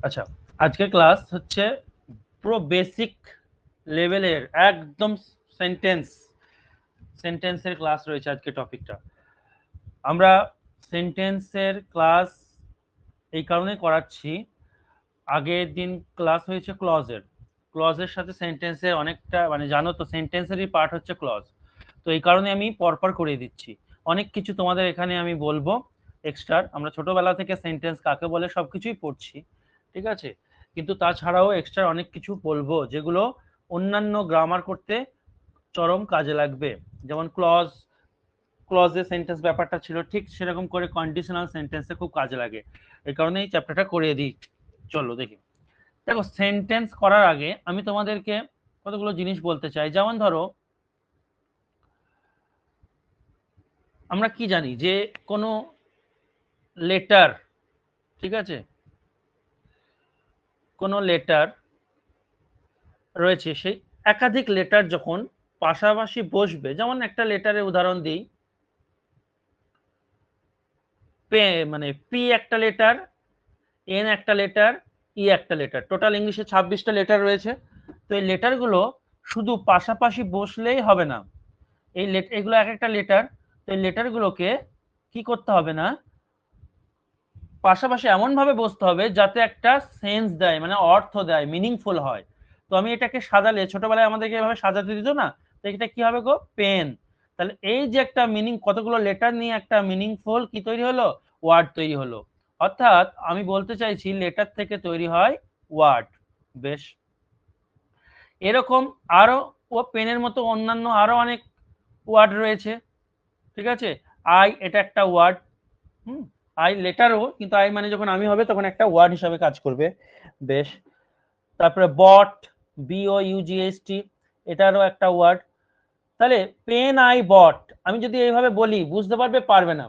আচ্ছা, আজকের ক্লাস হচ্ছে পুরো বেসিক লেভেলের একদম সেন্টেন্সের ক্লাস রয়েছে আজকে টপিকটা। আমরা সেন্টেন্সের ক্লাস এই কারণে করাচ্ছি, আগের দিন ক্লাস হয়েছে ক্লজের সাথে সেন্টেন্সের অনেকটা, মানে জানো তো সেন্টেন্সেরই পার্ট হচ্ছে ক্লজ। তো এই কারণে আমি পরপর করিয়ে দিচ্ছি। অনেক কিছু তোমাদের এখানে আমি বলবো এক্সট্রা। আমরা ছোটবেলা থেকে সেন্টেন্স কাকে বলে সবকিছুই পড়ছি, ঠিক আছে, কিন্তু তাছাড়াও এক্সট্রা অনেক কিছু বলবো যেগুলো অন্যান্য গ্রামার করতে চরম কাজে লাগবে। যেমন ক্লজে সেন্টেন্স ব্যাপারটা ছিল, ঠিক সেরকম করে কন্ডিশনাল সেন্টেন্সে খুব কাজে লাগে। এই কারণে এই চ্যাপ্টারটা করিয়ে দিই। চলো দেখি। দেখো, সেন্টেন্স করার আগে আমি তোমাদেরকে কতগুলো জিনিস বলতে চাই। যেমন ধরো, আমরা কি জানি যে কোনো লেটার, ঠিক আছে, কোনো লেটার রয়েছে, সেই একাধিক লেটার যখন পাশাপাশি বসবে, যেমন একটা লেটারের উদাহরণ দিই, মানে পি একটা লেটার, এন একটা লেটার, ই একটা লেটার, টোটাল ইংলিশে 26টা লেটার রয়েছে। তো এই লেটারগুলো শুধু পাশাপাশি বসলেই হবে না, এগুলো এক একটা লেটার। তো এই লেটারগুলোকে কি করতে হবে না, পাশাপাশি এমন ভাবে বসতে হবে যাতে একটা সেন্স দেয়, মানে অর্থ দেয়, মিনিংফুল হয়। তো আমি এটাকে সাজালে, ছোটবেলায় আমাদেরকে এভাবে সাজাতে দিত না, তো এটা কি হবে গো, পেন। তাহলে এই যে একটা মিনিং, কতগুলো লেটার নিয়ে একটা মিনিংফুল কি তৈরি হলো, ওয়ার্ড তৈরি হলো। অর্থাৎ আমি বলতে চাইছি লেটার থেকে তৈরি হয় ওয়ার্ড। বেশ, এরকম আরো ও পেনের মতো অন্যান্য আরো অনেক ওয়ার্ড রয়েছে, ঠিক আছে। আই, এটা একটা ওয়ার্ড। হুম, আই লেটারও, কিন্তু আই মানে যখন আমি হবে তখন একটা ওয়ার্ড হিসাবে কাজ করবে। বেশ, তারপরে বট, বিও ইউজিএসটি, এটারও একটা ওয়ার্ড। তাহলে পেন আই বট, আমি যদি এইভাবে বলি বুঝতে পারবে, পারবে না।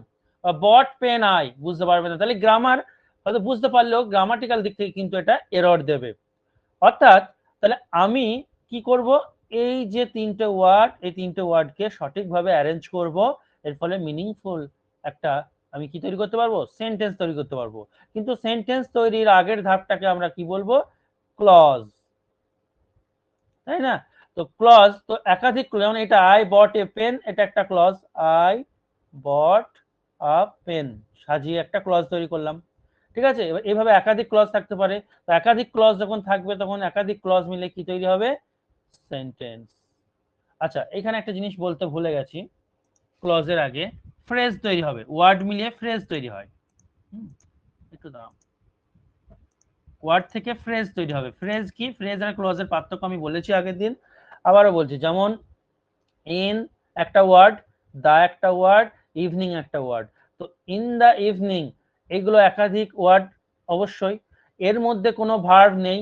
বট পেন আই, বুঝতে পারবে না। তাহলে গ্রামার হয়তো বুঝতে পারলেও গ্রামাটিক্যাল দিক থেকে কিন্তু এটা এরর দেবে। অর্থাৎ তাহলে আমি কি করব, এই যে তিনটে ওয়ার্ড, এই তিনটে ওয়ার্ডকে সঠিকভাবে অ্যারেঞ্জ করব, এর ফলে মিনিংফুল একটা আমি কি তৈরি করতে পারবো, সেন্টেন্স তৈরি করতে পারবো। কিন্তু সেন্টেন্স তৈরির আগের ধাপটাকে আমরা কি বলবো, ক্লজ, তাই না? তো ক্লজ, তো একাধিক, যেমন এটা আই বট এ পেন, এটা একটা clause, I bought a pen, সাজিয়ে একটা ক্লজ তৈরি করলাম, ঠিক আছে। এবার এইভাবে একাধিক ক্লজ থাকতে পারে। তো একাধিক ক্লজ যখন থাকবে তখন একাধিক ক্লজ মিলে কি তৈরি হবে, সেন্টেন্স। আচ্ছা, এখানে একটা জিনিস বলতে ভুলে গেছি, ক্লজের আগে ফ্রেজ তৈরি হবে, ওয়ার্ড মিলিয়ে ফ্রেজ তৈরি হয়। একটু দাঁড়াও, ওয়ার্ড থেকে ফ্রেজ তৈরি হবে। ফ্রেজ কি, ফ্রেজ আর ক্লজের পার্থক্য আমি বলেছি আগের দিন, আবারও বলছি। যেমন ইন একটা ওয়ার্ড, দা একটা ওয়ার্ড, ইভিনিং একটা ওয়ার্ড। তো ইন দা ইভিনিং, এগুলো একাধিক ওয়ার্ড অবশ্যই। এর মধ্যে কোনো ভার্ব নেই,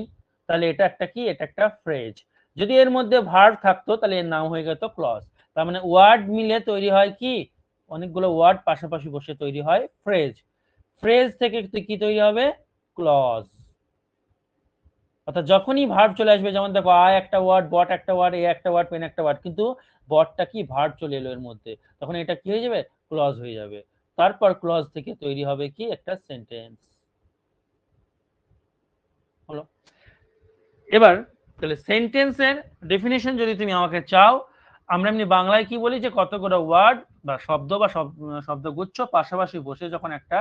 তাহলে এটা একটা কি, এটা একটা ফ্রেজ। যদি এর মধ্যে ভার্ব থাকতো তাহলে এর নাম হয়ে যেত ক্লজ। তার মানে ওয়ার্ড মিলে তৈরি হয় কি, অনেকগুলো ওয়ার্ড পাশাপাশি বসে তৈরি হয় ফ্রেজ। ফ্রেজ থেকে কি তৈরি হবে, ক্লজ। অর্থাৎ যখনই ভার্ব চলে আসবে, যেমন দেখো আই একটা ওয়ার্ড, বট একটা ওয়ার্ড, এ একটা ওয়ার্ড, পেন একটা ওয়ার্ড, কিন্তু বটটা কি, ভার্ব চলে এলো এর মধ্যে, তখন এটা কি হয়ে যাবে, ক্লজ হয়ে যাবে। তারপর ক্লজ থেকে তৈরি হবে কি, একটা সেন্টেন্স হলো। এবার তাহলে সেন্টেন্সের ডেফিনেশন যদি তুমি আমাকে চাও, আমরা এমনি বাংলায় কি বলি, যে কতগুলো ওয়ার্ড বা শব্দ বা শব্দগুচ্ছ পাশাপাশি বসে যখন একটা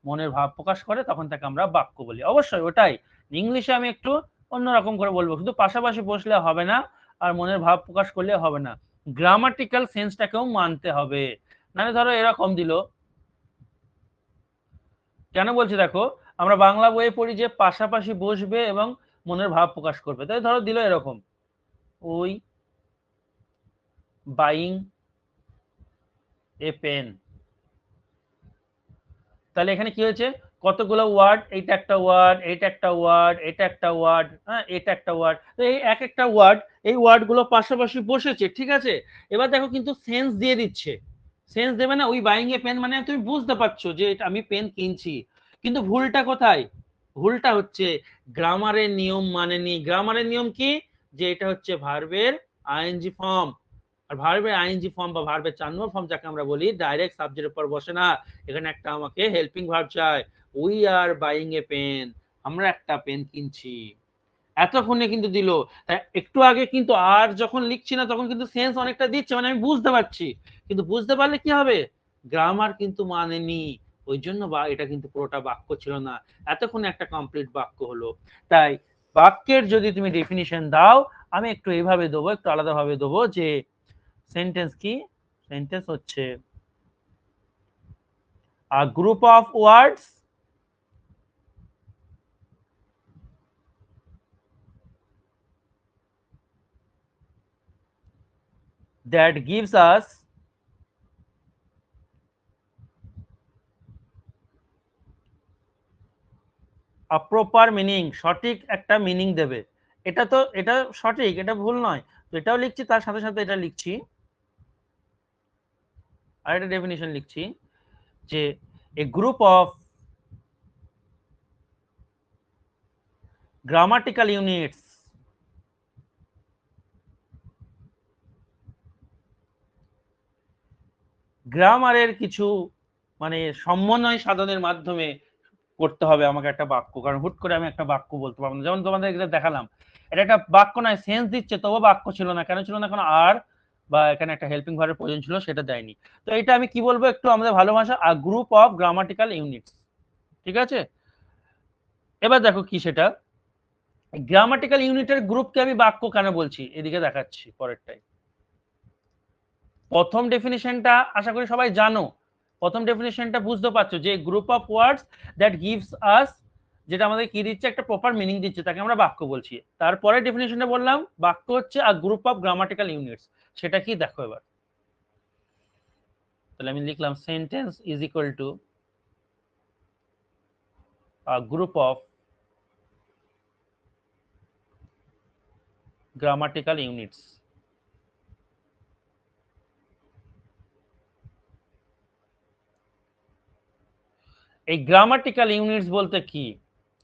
মনের ভাব প্রকাশ করে তখন তাকে আমরা বাক্য বলি। অবশ্যই ওটাই, ইংলিশে আমি একটু অন্যরকম করে বলবো, শুধু পাশাপাশি বসলে হবে না আর মনের ভাব প্রকাশ করলে হবে না, গ্রামাটিক্যাল সেন্সটাকেও মানতে হবে। মানে ধরো এরকম দিল, কেন বলছি দেখো, আমরা বাংলা বইয়ে পড়ি যে পাশাপাশি বসবে এবং মনের ভাব প্রকাশ করবে। তাই ধরো দিল এরকম, ওই বাইং এ পেন। তাহলে এখানে কি হয়েছে, কতগুলো ওয়ার্ড, এইটা একটা ওয়ার্ড, এইটা একটা ওয়ার্ড, এটা একটা ওয়ার্ড, হ্যাঁ এটা একটা ওয়ার্ড। তো এই এক একটা ওয়ার্ড, এই ওয়ার্ড গুলো পাশাপাশি বসেছে, ঠিক আছে। এবার দেখো কিন্তু সেন্স দিয়ে দিচ্ছে, সেন্স দেবে না, ওই বাইং এ পেন মানে তুমি বুঝতে পারছো যে এটা আমি পেন কিনছি। কিন্তু ভুলটা কোথায়, ভুলটা হচ্ছে গ্রামারের নিয়ম মানেনি। গ্রামারের নিয়ম কি, যে এটা হচ্ছে ভার্বের আইএনজি ফর্ম, আর ভার্বের আইএনজি ফর্ম বা ভার্বের 4 নম্বর ফর্ম যাকে আমরা বলি, ডাইরেক্ট সাবজেক্টের উপর বসে না, এখানে একটা আমাকে হেল্পিং ভার্ব চাই। We are buying a pen, আমরা একটা পেন কিনছি, এতক্ষণে কিন্তু দিল। একটু আগে কিন্তু আর যখন লিখছি না তখন কিন্তু সেন্স অনেকটা দিচ্ছে, মানে আমি বুঝতে পারছি, কিন্তু বুঝতে পারলে কি হবে, গ্রামার কিন্তু মানেনি, ওই জন্য বা এটা কিন্তু পুরোটা বাক্য ছিল না, এতক্ষণে একটা কমপ্লিট বাক্য হলো। তাই বাক্যের যদি তুমি ডেফিনিশন দাও, আমি একটু এইভাবে দেবো, একটু আলাদাভাবে দেবো, যে সেন্টেন্স কি, সেন্টেন্স হচ্ছে a group of words that gives us a proper meaning, সঠিক একটা মিনিং দেবে। এটা তো এটা সঠিক, এটা ভুল নয়, তো এটাও লিখছি, তার সাথে সাথে এটা লিখছি, আর একটা ডেফিনিশন লিখছি, যে এ গ্রুপ অফ গ্রামাটিক্যাল ইউনিটস গ্রামারের কিছু মানে সমন্বয় সাধনের মাধ্যমে করতে হবে আমাকে একটা বাক্য, কারণ হুট করে আমি একটা বাক্য বলতে পারবো না। যেমন তোমাদের এটা দেখালাম, এটা একটা বাক্য নয়, সেন্স দিচ্ছে, তবু বাক্য ছিল না, কেন ছিল না, কারণ আর বা এখানে একটা হেল্পিং ভার্বের প্রয়োজন ছিল, সেটা দেয়নি। তো এটা আমি কি বলবো, একটু আমাদের ভালো ভাষা, আ গ্রুপ অফ গ্রামাটিক্যাল ইউনিটস, ঠিক আছে। এবার দেখো কি সেটা, গ্রামাটিক্যাল ইউনিটের গ্রুপকে আমি বাক্য কেন বলছি, এদিকে দেখাচ্ছি পরেরটাই। প্রথম ডেফিনিশনটা আশা করি সবাই জানো, প্রথম ডেফিনিশনটা বুঝতে পারছো, যে group of words that gives us, যেটা আমাদের কি দিচ্ছে, একটা প্রপার মিনিং দিচ্ছে, তাকে আমরা বাক্য বলছি। তারপরে ডেফিনিশনটা বললাম, বাক্য হচ্ছে a group of grammatical units, সেটা কি দেখো এবার। তাহলে আমি লিখলাম sentence is equal to a group of grammatical units. এই গ্রামাটিক্যাল ইউনিটস বলতে কি,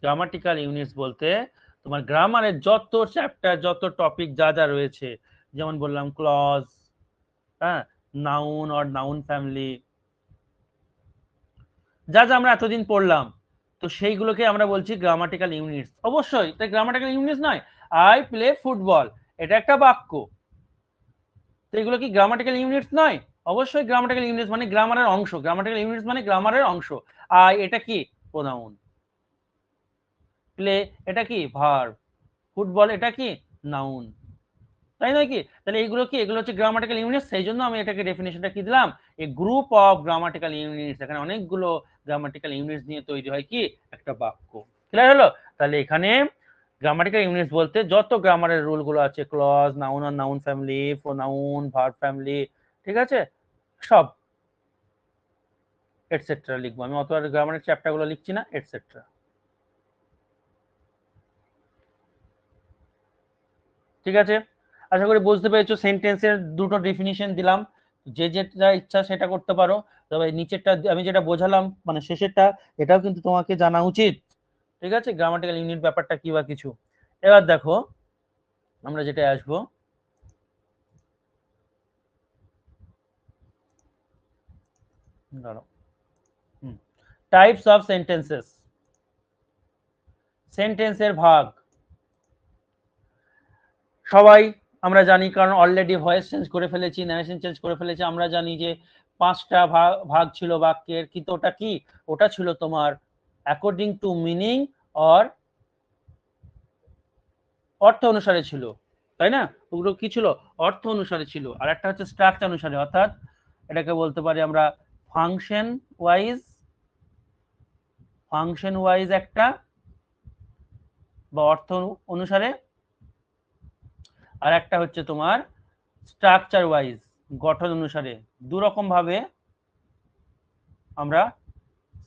গ্রামাটিক্যাল ইউনিটস বলতে তোমার গ্রামারের যত চ্যাপ্টার, যত টপিক যা যা রয়েছে, যেমন বললাম ক্লজ, হ্যাঁ, নাউন অর নাউন ফ্যামিলি, যা যা আমরা এতদিন পড়লাম, তো সেইগুলোকে আমরা বলছি গ্রামাটিক্যাল ইউনিটস। অবশ্যই তাই গ্রামাটিক্যাল ইউনিটস নয়, আই প্লে ফুটবল, এটা একটা বাক্য, তো এগুলো কি গ্রামাটিক্যাল ইউনিটস নয়? অবশ্যই গ্রামাটিক্যাল ইউনিটস, মানে গ্রামারের অংশ, গ্রামাটিক্যাল ইউনিটস মানে গ্রামারের অংশ। আই এটা কি, প্রোনাউন। প্লে এটা কি, ভার্ব। ফুটবল এটা কি, নাউন। তাই নয় কি? তাহলে এইগুলো কি, এগুলো হচ্ছে গ্রামাটিক্যাল ইউনিটস, সেই জন্য আমি এটাকে ডেফিনেশনটা কি দিলাম, এ গ্রুপ অফ গ্রামাটিক্যাল ইউনিটস, এখানে অনেকগুলো গ্রামাটিক্যাল ইউনিটস নিয়ে তৈরি হয় কি, একটা বাক্য। ক্লিয়ার হলো? তাহলে এখানে গ্রামাটিক্যাল ইউনিটস বলতে যত গ্রামারের রুল গুলো আছে, ক্লজ, নাউন আর noun family, pronoun, verb family, ঠিক আছে, সব এটসেট্রা লিখবো আমি, অত আর গ্রামারের চ্যাপ্টার গুলো লিখছি না, এটসেট্রা। ঠিক আছে, আশা করি বুঝতে পেরেছো। সেন্টেন্সের দুটো ডেফিনিশন দিলাম, যে যেটা ইচ্ছা সেটা করতে পারো, তবে নিচেরটা আমি যেটা বোঝালাম মানে শেষেরটা, এটাও কিন্তু তোমাকে জানা উচিত, ঠিক আছে, গ্রামাটিক্যাল ইউনিট ব্যাপারটা কি বা কিছু। এবার দেখো আমরা যেটা আসবো, ধরো টাইপস অফ সেন্টেন্সেস, সেন্টেন্সের ভাগ। সবাই আমরা জানি, কারণ অলরেডি ভয়েস চেঞ্জ করে ফেলেছি, ন্যারেশন চেঞ্জ করে ফেলেছি, আমরা জানি যে পাঁচটা ভাগ ছিল বাক্যের, কিন্তু ওটা কি, ওটা ছিল তোমার অ্যাকর্ডিং টু মিনিং অর অর্থ অনুসারে ছিল, তাই না? ওগুলো কি ছিল, অর্থ অনুসারে ছিল। আর একটা হচ্ছে স্ট্রাকচার অনুসারে, অর্থাৎ এটাকে বলতে পারি আমরা ফাংশন ওয়াইজ, ফাংশন ওয়াইজ একটা, বা অর্থ অনুসারে, আর একটা হচ্ছে তোমার স্ট্রাকচার ওয়াইজ, গঠন অনুসারে। দু রকম ভাবে আমরা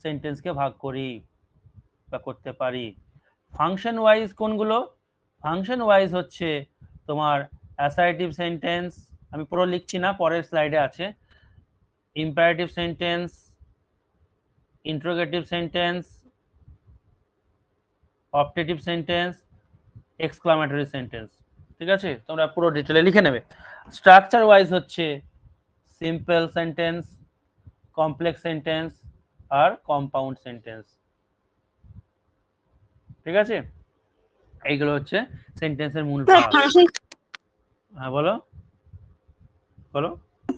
সেন্টেন্সকে ভাগ করি বা করতে পারি। ফাংশন ওয়াইজ কোনগুলো, ফাংশন ওয়াইজ হচ্ছে তোমার অ্যাসার্টিভ সেন্টেন্স, আমি পুরো লিখছি না, পরের স্লাইডে আছে, imperative sentence, interrogative sentence, optative sentence, exclamatory sentence. ঠিক আছে, তোমরা পুরো ডিটেলে লিখে নেবে। স্ট্রাকচার ওয়াইজ হচ্ছে সিম্পল সেন্টেন্স, কমপ্লেক্স সেন্টেন্স আর কম্পাউন্ড সেন্টেন্স। ঠিক আছে, এইগুলো হচ্ছে সেন্টেন্সের মূল ভাগ। হ্যাঁ বলো বলো।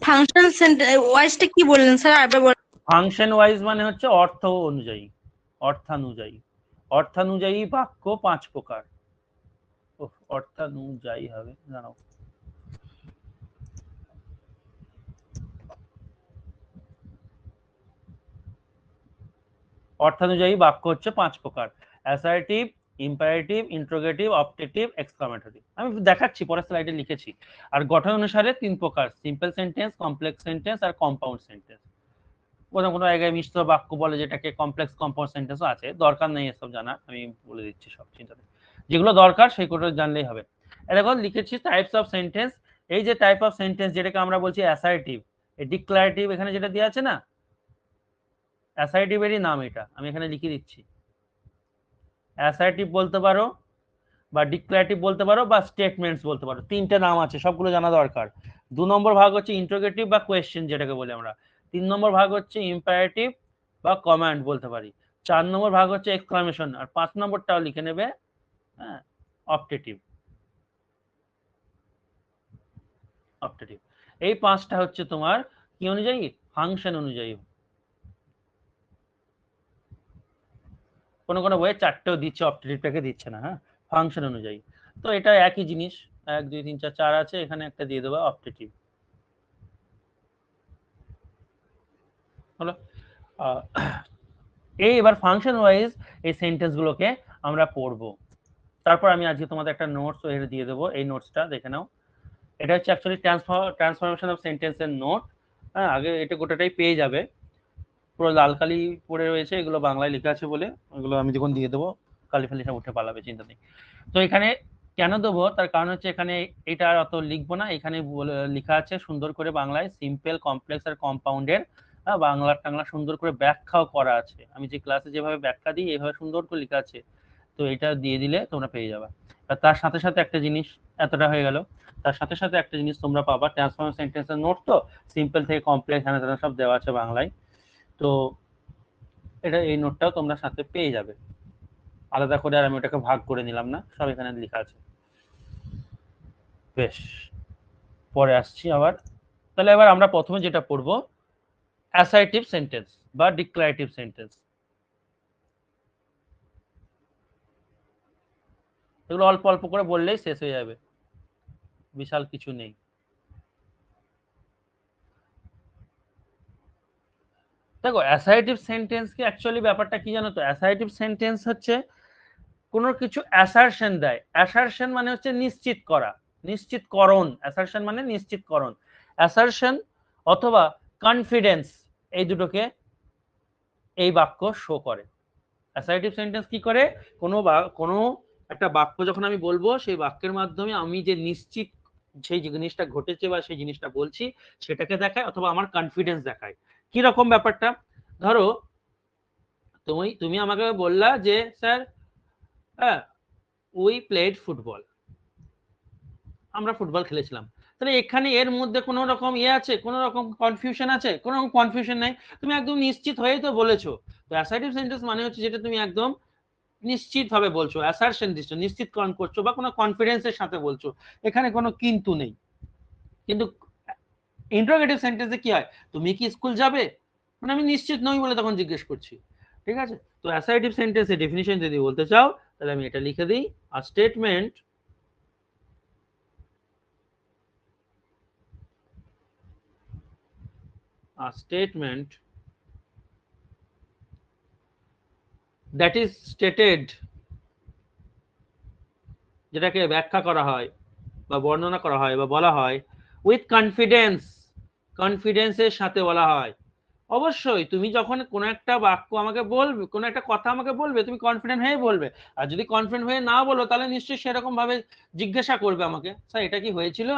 ফাংশন ওয়াইজটা কি বললেন স্যার, আরেকবার বলুন। ফাংশন ওয়াইজ মানে হচ্ছে অর্থ অনুযায়ী, অর্থানুযায়ী। অর্থানুযায়ী বাক্য 5 প্রকার। অর্থানুযায়ী হবে, জানো। অর্থানুযায়ী বাক্য হচ্ছে 5 প্রকার: assertive, imperative, interrogative, objective, exclamatory. আমি দেখাচ্ছি, পরের স্লাইডে লিখেছি। আর গঠন অনুসারে 3 প্রকার: সিম্পল সেন্টেন্স, কমপ্লেক্স সেন্টেন্স আর কম্পাউন্ড সেন্টেন্স। কোনো কোনো জায়গায় মিশ্র বাক্য বলে, যেটাকে কমপ্লেক্স কম্পাউন্ড সেন্টেন্সও আছে, দরকার নেই এসব জানা, আমি বলে দিচ্ছি সব, চিন্তা নেই। যেগুলো দরকার সেগুলো জানলেই হবে। দেখো লিখেছি টাইপস অফ সেন্টেন্স। এই যে টাইপ অফ সেন্টেন্স, যেটাকে আমরা বলছি অ্যাসার্টিভ, ডিক্লারেটিভ, এখানে যেটা দেওয়া আছে না, অ্যাসার্টিভেরই নাম এটা, আমি এখানে লিখে দিচ্ছি। অ্যাসার্টিভ বলতে পারো, বা ডিক্লারেটিভ বলতে পারো, বা স্টেটমেন্টস বলতে পারো। 3টে নাম আছে, সবগুলো জানা দরকার। 2 নম্বর ভাগ হচ্ছে ইন্টারোগেটিভ বা কোয়েশ্চেন, যেটাকে বলি আমরা। 3 নম্বর ভাগ হচ্ছে ইম্পারেটিভ বা কমান্ড বলতে পারি। 4 নম্বর ভাগ হচ্ছে এক্সক্লামেশন, আর 5 নম্বরটাও লিখে নেবে, হ্যাঁ, অপটেটিভ। অপটেটিভ, এই 5টা হচ্ছে তোমার কি অনুযায়ী, ফাংশন অনুযায়ী। কোনো কোনো বইয়ে 4টেও দিচ্ছে, অপটেটিভটাকে দিচ্ছে না, হ্যাঁ, ফাংশন অনুযায়ী। তো এটা একই জিনিস, 1 2 3 4 4 আছে, এখানে একটা দিয়ে দেবো অপটেটিভ। হলো। এই এবার ফাংশন ওয়াইজ এই সেন্টেন্স গুলোকে আমরা পড়বো। তারপর আমি আজকে তোমাদের একটা নোটস এর দিয়ে দেবো, এই নোটসটা দেখে নাও। এটা হচ্ছে অ্যাকচুয়ালি ট্রান্সফরমেশন অফ সেন্টেন্সের নোট। হ্যাঁ, আগে এটা গোটাটাই পেয়ে যাবে, পুরো লাল কালি পড়ে রয়েছে, এগুলো বাংলায় লেখা আছে বলে এগুলো আমি যখন দিয়ে দেবো কালি ফালি সব উঠে পালাবে, চিন্তা নেই। তো এখানে কেন দেবো, তার কারণ হচ্ছে এখানে এটা আর অত লিখবো না, এখানে লেখা আছে সুন্দর করে বাংলায় সিম্পল, কমপ্লেক্স আর কম্পাউন্ডের বাংলা টাংলা সুন্দর করে ব্যাখ্যাও করা আছে। আমি যে ক্লাসে যেভাবে ব্যাখ্যা দিই এইভাবে সুন্দর করে লেখা আছে, তো এটা দিয়ে দিলে তোমরা পেয়ে যাবে। আর তার সাথে সাথে একটা জিনিস, এতটা হয়ে গেল, তার সাথে সাথে একটা জিনিস তোমরা পাবা, ট্রান্সফর্ম সেন্টেন্সের নোট, তো সিম্পল থেকে কমপ্লেক্স হ্যানা সব দেওয়া আছে বাংলায়। তো এটা এই নোটটাও তোমরা সাথে পেয়ে যাবে আলাদা করে, আর আমি ওটাকে ভাগ করে নিলাম না, সব এখানে লেখা আছে। বেশ, পরে আসছি আবার। তাহলে এবার আমরা প্রথমে যেটা পড়বো, অ্যাসার্টিভ সেন্টেন্স বা ডিক্লারেটিভ সেন্টেন্স। এগুলো অল্প অল্প করে বললেই শেষ হয়ে যাবে, বিশাল কিছু নেই। দেখো অ্যাসার্টিভ সেন্টেন্স কি অ্যাকচুয়ালি ব্যাপারটা কি জানো তো, অ্যাসার্টিভ সেন্টেন্স হচ্ছে কোনো কিছু অ্যাসারশন দেয়। অ্যাসারশন মানে হচ্ছে নিশ্চিত করা, নিশ্চিতকরণ। অ্যাসারশন মানে নিশ্চিতকরণ। অ্যাসারশন অথবা কনফিডেন্স, এই দুটোকে এই বাক্য শো করে। অ্যাসার্টিভ সেন্টেন্স কি করে, কোনো একটা বাক্য যখন আমি বলবো, সেই বাক্যের মাধ্যমে আমি যে নিশ্চিত সেই জিনিসটা ঘটেছে বা সেই জিনিসটা বলছি সেটাকে দেখায়, অথবা আমার কনফিডেন্স দেখায়। কি রকম ব্যাপারটা, ধরো তুমি আমাকে বললা যে স্যার, হ্যাঁ, উই প্লেড ফুটবল, আমরা ফুটবল খেলেছিলাম। তাহলে এখানে এর মধ্যে কোনো রকম আছে, কোনো রকম কনফিউশন আছে? কোনো রকম কনফিউশন নেই, তুমি একদম নিশ্চিত হয়েই তো বলেছো। তো অ্যাসার্টিভ সেন্টেন্স মানে হচ্ছে যেটা তুমি একদম নিশ্চিত ভাবে বলছো, অ্যাসারশন দিচ্ছ, নিশ্চিতকরণ করছো, বা কোনো কনফিডেন্সের সাথে বলছো, এখানে কোনো কিন্তু নেই। কিন্তু ইন্টারোগেটিভ সেন্টেন্সে কি হয়, তুমি কি স্কুল যাবে, মানে আমি নিশ্চিত নই বলে তখন জিজ্ঞেস করছি। ঠিক আছে, তো অ্যাসার্টিভ সেন্টেন্সের ডেফিনিশন যদি বলতে চাও, তাহলে আমি এটা লিখে দিই, a statement that is stated, যেটাকে ব্যাখ্যা করা হয় বা বর্ণনা করা হয় বা বলা হয় উইথ কনফিডেন্স, কনফিডেন্সের সাথে বলা হয়। অবশ্যই তুমি যখন কোনো একটা বাক্য আমাকে বলবে, কোনো একটা কথা আমাকে বলবে, তুমি কনফিডেন্ট হয়ে বলবে। আর যদি কনফিডেন্ট হয়ে না বলো, তাহলে নিশ্চয়ই সেরকম ভাবে জিজ্ঞাসা করবে আমাকে, স্যার এটা কি হয়েছিল,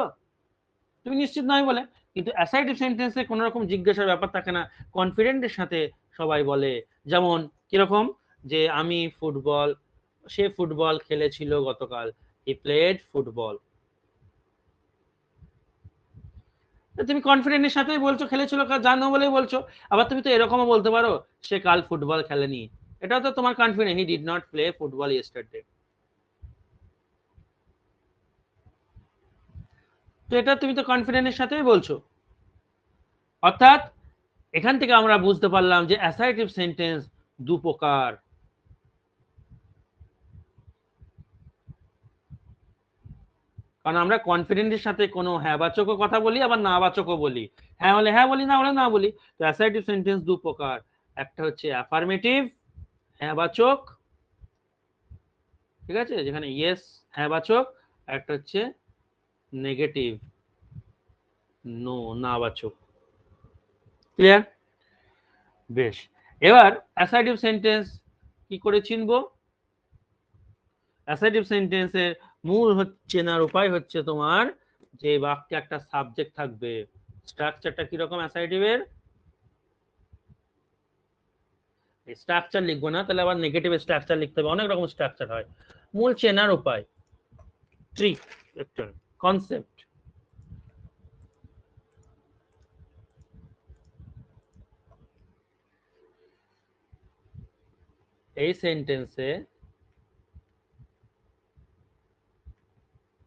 তুমি নিশ্চিত নয় বলে। কিন্তু অ্যাসার্টিভ সেন্টেন্সে কোনো রকম জিজ্ঞাসার ব্যাপার থাকে না, কনফিডেন্টের সাথে সবাই বলে। যেমন কিরকম, যে আমি ফুটবল, সে ফুটবল খেলেছিল গতকাল, হি প্লেড ফুটবল। তুমি কনফিডেন্টের সাথেই বলছো খেলেছিল, জানো বলেই বলছো। আবার তুমি তো এরকমও বলতে পারো, সে কাল ফুটবল খেলেনি, এটা তো তোমার confident, he did not play football yesterday. তো এটা তুমি তো কনফিডেন্সের সাথেই বলছো। অর্থাৎ এখান থেকে আমরা বুঝতে পারলাম যে অ্যাসার্টিভ সেন্টেন্স দু প্রকার। কারণ আমরা কনফিডেন্সের সাথে কোনো হ্যাঁ বাচকও কথা বলি, আবার না বাচকও বলি। হ্যাঁ হলে হ্যাঁ বলি, না হলে না বলি। তো অ্যাসার্টিভ সেন্টেন্স দু প্রকার, একটা হচ্ছে অ্যাফার্মেটিভ হ্যাঁ বাচক, ঠিক আছে, যেখানে ইয়েস হ্যাঁ বাচক, একটা হচ্ছে নেগেটিভ নো না বাচক। ক্লিয়ার? বেশ, এবার অ্যাসার্টিভ সেন্টেন্স কি করে চিনবো? অ্যাসার্টিভ সেন্টেন্সের মূল চেনার উপায় হচ্ছে তোমার যে বাক্যে একটা সাবজেক্ট থাকবে। স্ট্রাকচারটা কিরকম অ্যাসার্টিভের? স্ট্রাকচার লিখবো না, তাহলে আবার নেগেটিভ স্ট্রাকচার লিখতে হবে, অনেক রকম স্ট্রাকচার হয়। মূল চেনার উপায়, ট্রিক, একটা কনসেপ্ট। এই সেন্টেন্সে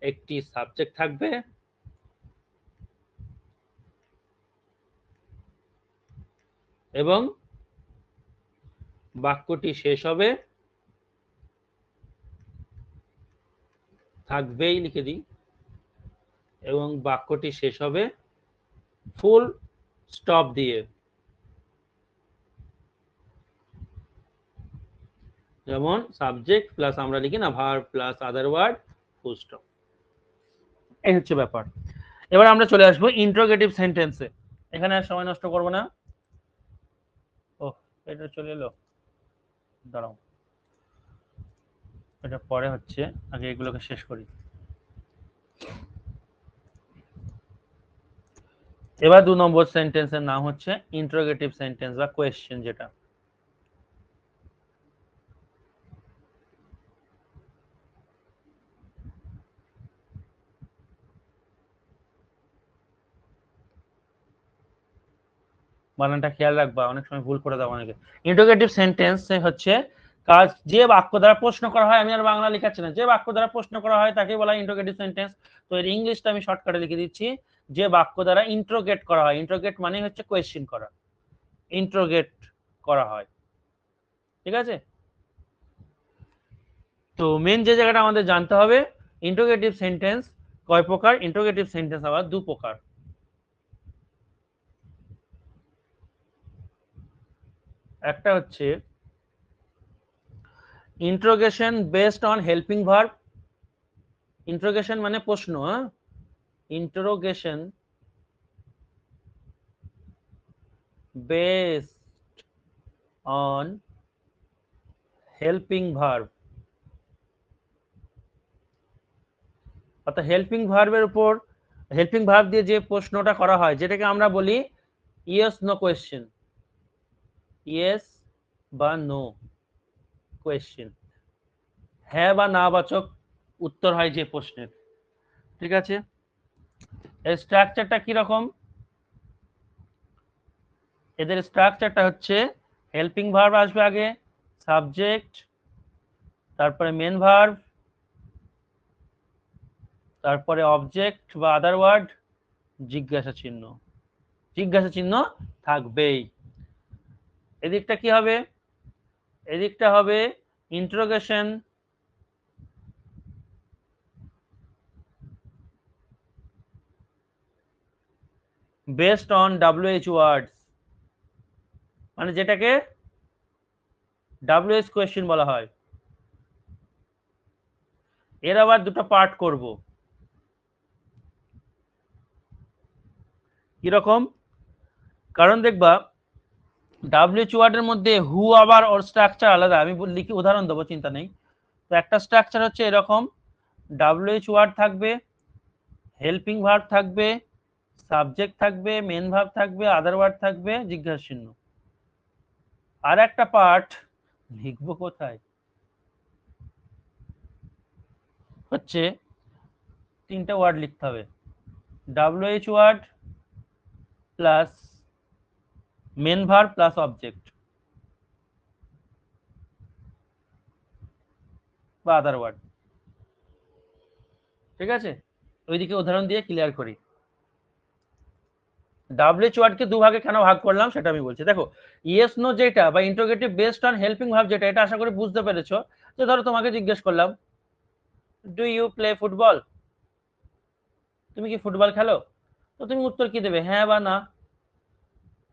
একটি সাবজেক্ট থাকবে এবং বাক্যটি শেষ হবে, থাকবেই লিখে দিই, এবং বাক্যটি শেষ হবে ফুল স্টপ দিয়ে। যেমন সাবজেক্ট প্লাস আমরা লিখি না verb plus other word full stop. এই হচ্ছে ব্যাপার। এবার আমরা চলে আসবো ইন্টারোগেটিভ সেন্টেন্সে। এখানে আর সময় নষ্ট করব না। ও এটা চলে এলো, দাঁড়াও, এটা পরে হচ্ছে, আগে এগুলোকে শেষ করি। এবার 2 নম্বর সেন্টেন্সের নাম হচ্ছে ইন্টারোগেটিভ সেন্টেন্স বা কোয়েশ্চেন, যেটা বানানটা খেয়াল রাখবা, অনেক সময় ভুল করে দাও অনেকে। ইন্টারোগেটিভ সেন্টেন্স হচ্ছে কাজ, যে বাক্য দ্বারা প্রশ্ন করা হয়, আমি আর বাংলা লিখাচ্ছি না, যে বাক্য দ্বারা প্রশ্ন করা হয় তাকে বলা হয় ইন্টারোগেটিভ সেন্টেন্স। তো এর ইংলিশটা আমি শর্টকাটে লিখে দিচ্ছি, যে বাক্য দ্বারা ইন্টারোগেট করা হয়, ইন্টারোগেট মানে হচ্ছে কোয়েশ্চেন করা, ইন্টারোগেট করা হয়, ঠিক আছে। তো মেন যে জায়গাটা আমাদের জানতে হবে, ইন্টারোগেটিভ সেন্টেন্স কয় প্রকার? ইন্টারোগেটিভ সেন্টেন্স আবার দু প্রকার। একটা হচ্ছে interrogation based on helping verb. Interrogation মানে প্রশ্ন, হ্যাঁ, interrogation based on helping verb, অর্থাৎ হেল্পিং ভার্বের উপর, হেল্পিং ভার্ব দিয়ে যে প্রশ্নটা করা হয়, যেটাকে আমরা বলি ইয়েস নো কোয়েশ্চেন, ইয়েস বা নো কোয়েশ্চেন, হ্যাঁ বা না বাচক উত্তর হয় যে প্রশ্নের, ঠিক আছে। এর স্ট্রাকচারটা কিরকম? এদের স্ট্রাকচারটা হচ্ছে হেল্পিং ভার্ব আসবে আগে, সাবজেক্ট, তারপরে মেন ভার্ব, তারপরে অবজেক্ট বা আদার ওয়ার্ড, জিজ্ঞাসা চিহ্ন, জিজ্ঞাসা চিহ্ন থাকবেই। এদিকটা কি হবে? এদিকটা হবে ইন্টারোগেশন বেসড অন WH ওয়ার্ডস, মানে যেটাকে WH কোয়েশ্চেন বলা হয়। এর আবার দুটো পার্ট করব, কিরকম? কারণ দেখবা WH ওয়ার্ডের মধ্যে হু আবার ওর স্ট্রাকচার আলাদা, আমি লিখি উদাহরণ দেবো, চিন্তা নেই। তো একটা স্ট্রাকচার হচ্ছে এরকম, WH ওয়ার্ড থাকবে, হেল্পিং ভার্ব থাকবে, সাবজেক্ট থাকবে, মেন ভার্ব থাকবে, আদার ওয়ার্ড থাকবে, জিজ্ঞাসা চিহ্ন। আর একটা পার্ট লিখবো কোথায়, হচ্ছে তিনটা ওয়ার্ড লিখতে হবে, WH word plus main verb plus object. বা আদার ওয়ার্ড। ঠিক আছে, ওইদিকে উদাহরণ দিয়ে ক্লিয়ার করি। ডাব্লিউএইচ ওয়ার্ডকে দুভাগে কেন ভাগ করলাম সেটা আমি বলছি। দেখো, ইয়েস নো যেটা বা interrogative based on helping verb যেটা, এটা আশা করি বুঝতে পেরেছো। যে ধরো তোমাকে জিজ্ঞেস করলাম, ডু ইউ প্লে ফুটবল, তুমি কি ফুটবল খেলো, তো তুমি উত্তর কি দেবে, হ্যাঁ বা না।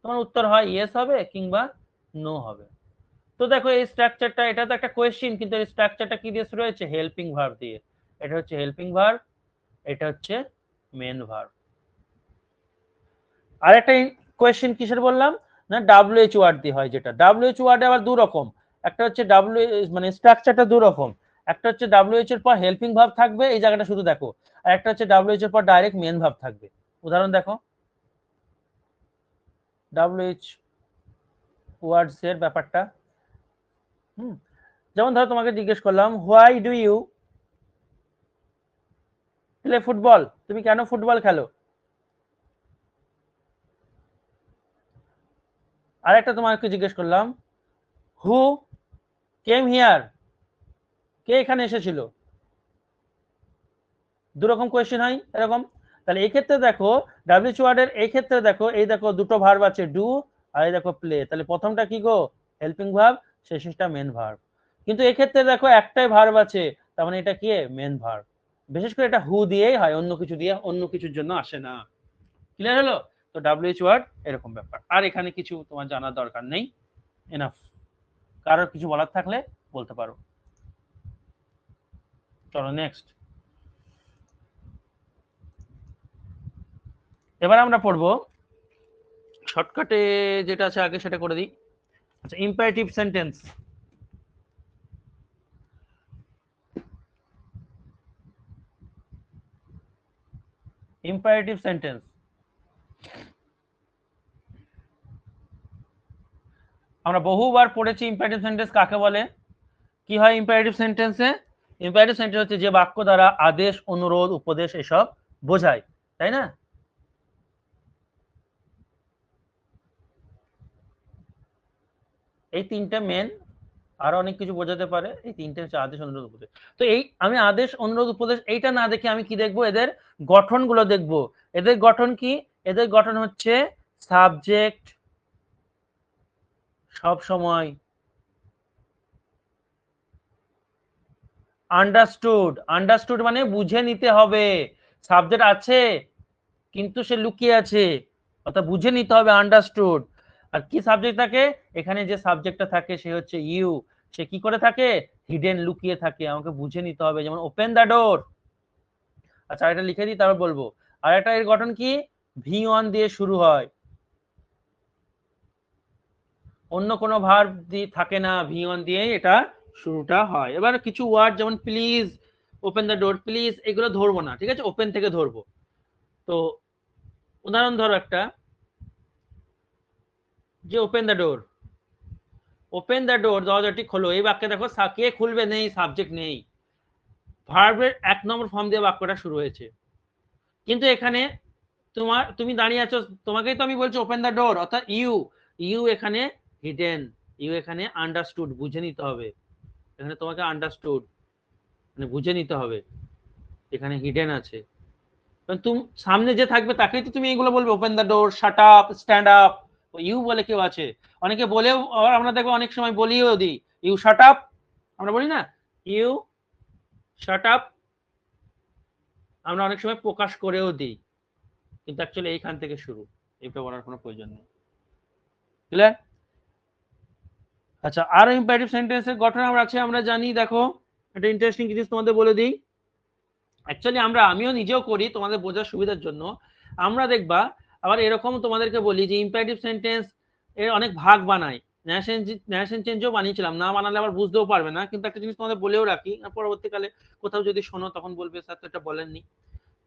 তোমার উত্তর হয় ইয়েস হবে কিংবা নো হবে। তো দেখো এই স্ট্রাকচারটা, এটা তো একটা কোয়েশ্চেন, কিন্তু এই স্ট্রাকচারটা কি দিয়ে শুরু হয়েছে, হেল্পিং ভার্ব দিয়ে। এটা হচ্ছে হেল্পিং ভার্ব, এটা হচ্ছে মেন ভার্ব। আর একটা কোয়েশ্চেন কিসের বললাম না, ডাব্লিউএইচ ওয়ার্ড দিয়ে হয়, যেটা ডাব্লিউএইচ ওয়ার্ডে আবার দু রকম। একটা হচ্ছে ডাব্লিউ মানে স্ট্রাকচারটা দু রকম, একটা হচ্ছে ডাব্লিউএইচ এর পর হেল্পিং ভার্ব থাকবে, এই জায়গাটা শুধু দেখো, আর একটা হচ্ছে ডাব্লিউএইচ এর পর ডাইরেক্ট মেন ভার্ব থাকবে। উদাহরণ দেখো, ডাব্লিউএইচ ওয়ার্ডস এর ব্যাপারটা। যেমন ধরো তোমাকে জিজ্ঞেস করলাম, why do you play football, তুমি কেন ফুটবল খেলো। আর একটা তোমাকে জিজ্ঞেস করলাম, হু কেম হিয়ার, কে এখানে এসেছিল। দুরকম কোয়েশ্চেন হয় এরকম। তাহলে এই ক্ষেত্রে দেখো ডাব্লিউএইচ ওয়ার্ডের এই ক্ষেত্রে দেখো, এই দেখো দুটো ভার্ব আছে, ডু আর এই দেখো প্লে। তাহলে প্রথমটা কি গো, হেল্পিং ভার্ব, শেষটা মেন ভার্ব। কিন্তু এই ক্ষেত্রে দেখো একটাই ভার্ব আছে, তার মানে এটা কি মেন ভার্ব। বিশেষ করে এটা হু দিয়েই হয়, অন্য কিছু দিয়ে অন্য কিছুর জন্য আসে না। ক্লিয়ার হলো? তো ডাব্লিউএইচ ওয়ার্ড এরকম ব্যাপার। আর এখানে কিছু তোমার জানার দরকার নেই, এনাফ। কারোর কিছু বলার থাকলে বলতে পারো। চলো নেক্সট। এবার আমরা পড়বো শর্টকাটে যেটা আছে আগে সেটা করে দিই। আচ্ছা, ইম্পারেটিভ সেন্টেন্স। ইম্পারেটিভ সেন্টেন্স আমরা বহুবার পড়েছি। ইম্পারেটিভ সেন্টেন্স কাকে বলে, কি হয় ইম্পারেটিভ সেন্টেন্সে? ইম্পারেটিভ সেন্টেন্স হচ্ছে যে বাক্য দ্বারা আদেশ, অনুরোধ, উপদেশ এসব বোঝায়, তাই না? এই তিনটা মেন, আরো অনেক কিছু বোঝাতে পারে। এই তিনটে হচ্ছে আদেশ, অনুরোধ, উপদেশ। তো এই আমি আদেশ, অনুরোধ, উপদেশ এইটা না দেখে আমি কি দেখবো, এদের গঠনগুলো দেখবো। এদের গঠন কি? এদের গঠন হচ্ছে সাবজেক্ট সব সময়, আন্ডারস্টুড। আন্ডারস্টুড মানে বুঝে নিতে হবে। সাবজেক্ট আছে কিন্তু সে লুকিয়ে আছে, অর্থাৎ বুঝে নিতে হবে, আন্ডারস্টুড। আর কি সাবজেক্ট থাকে এখানে, যে সাবজেক্টটা থাকে সে হচ্ছে ইউ। সে কি করে থাকে, হিডেন, লুকিয়ে থাকে, আমাকে বুঝে নিতে হবে। যেমন ওপেন দ্য ডোর। আচ্ছা এটা লিখে দিই তারপর বলবো। আর একটা এর গঠন কি, V1 দিয়ে শুরু হয়, অন্য কোনো ভার্ব দিয়ে থাকে না, V1 দিয়ে এটা শুরুটা হয়। এবার কিছু ওয়ার্ড যেমন please, open the door, please এগুলো ধরবো না, ঠিক আছে, ওপেন থেকে ধরবো। তো উদাহরণ ধরো একটা, যে open the door, open the ডোর, দরজাটি খোলো। এই বাক্যে দেখো কে খুলবে, নেই, সাবজেক্ট নেই, ভার্বের 1 নম্বর ফর্ম দিয়ে বাক্যটা শুরু হয়েছে। কিন্তু এখানে তুমি দাঁড়িয়ে আছো, তোমাকেই তো আমি বলছি ওপেন দ্য ডোর, অর্থাৎ ইউ, ইউ এখানে হিডেন, ইউ এখানে আন্ডারস্টুড, বুঝে নিতে হবে। এখানে তোমাকে আন্ডারস্টুড মানে বুঝে নিতে হবে, এখানে হিডেন আছে। তুমি সামনে যে থাকবে তাকেই তো তুমি এগুলো বলবে, open the door, shut up, stand up. You বলে কেউ আছে, অনেকে বলেও, আমরা দেখবো অনেক সময় বলিও দিই, ইউ শাট আপ, আমরা বলি না, ইউ শাট আপ, আমরা অনেক সময় প্রকাশ করেও দিই, কিন্তু অ্যাকচুয়ালি এইখান থেকে শুরু, এটা বলার কোনো প্রয়োজন নেই। ক্লিয়ার? আচ্ছা, আর ইম্পারেটিভ সেন্টেন্সের গঠন আমরা আছে, আমরা জানি। দেখো একটা ইন্টারেস্টিং জিনিস তোমাদের বলে দিই। অ্যাকচুয়ালি আমিও নিজেও করি তোমাদের বোঝার সুবিধার জন্য। আমরা দেখবা আবার এরকম তোমাদেরকে বলি যে ইম্পারেটিভ সেন্টেন্স এর অনেক ভাগ বানাই। ন্যারেশন চেঞ্জও বানিয়েছিলাম, না বানালে আবার বুঝতেও পারবে না। কিন্তু একটা জিনিস তোমাদের বলেও রাখি, পরবর্তীকালে কোথাও যদি শোনো তখন বলবে স্যার তো এটা বলেননি।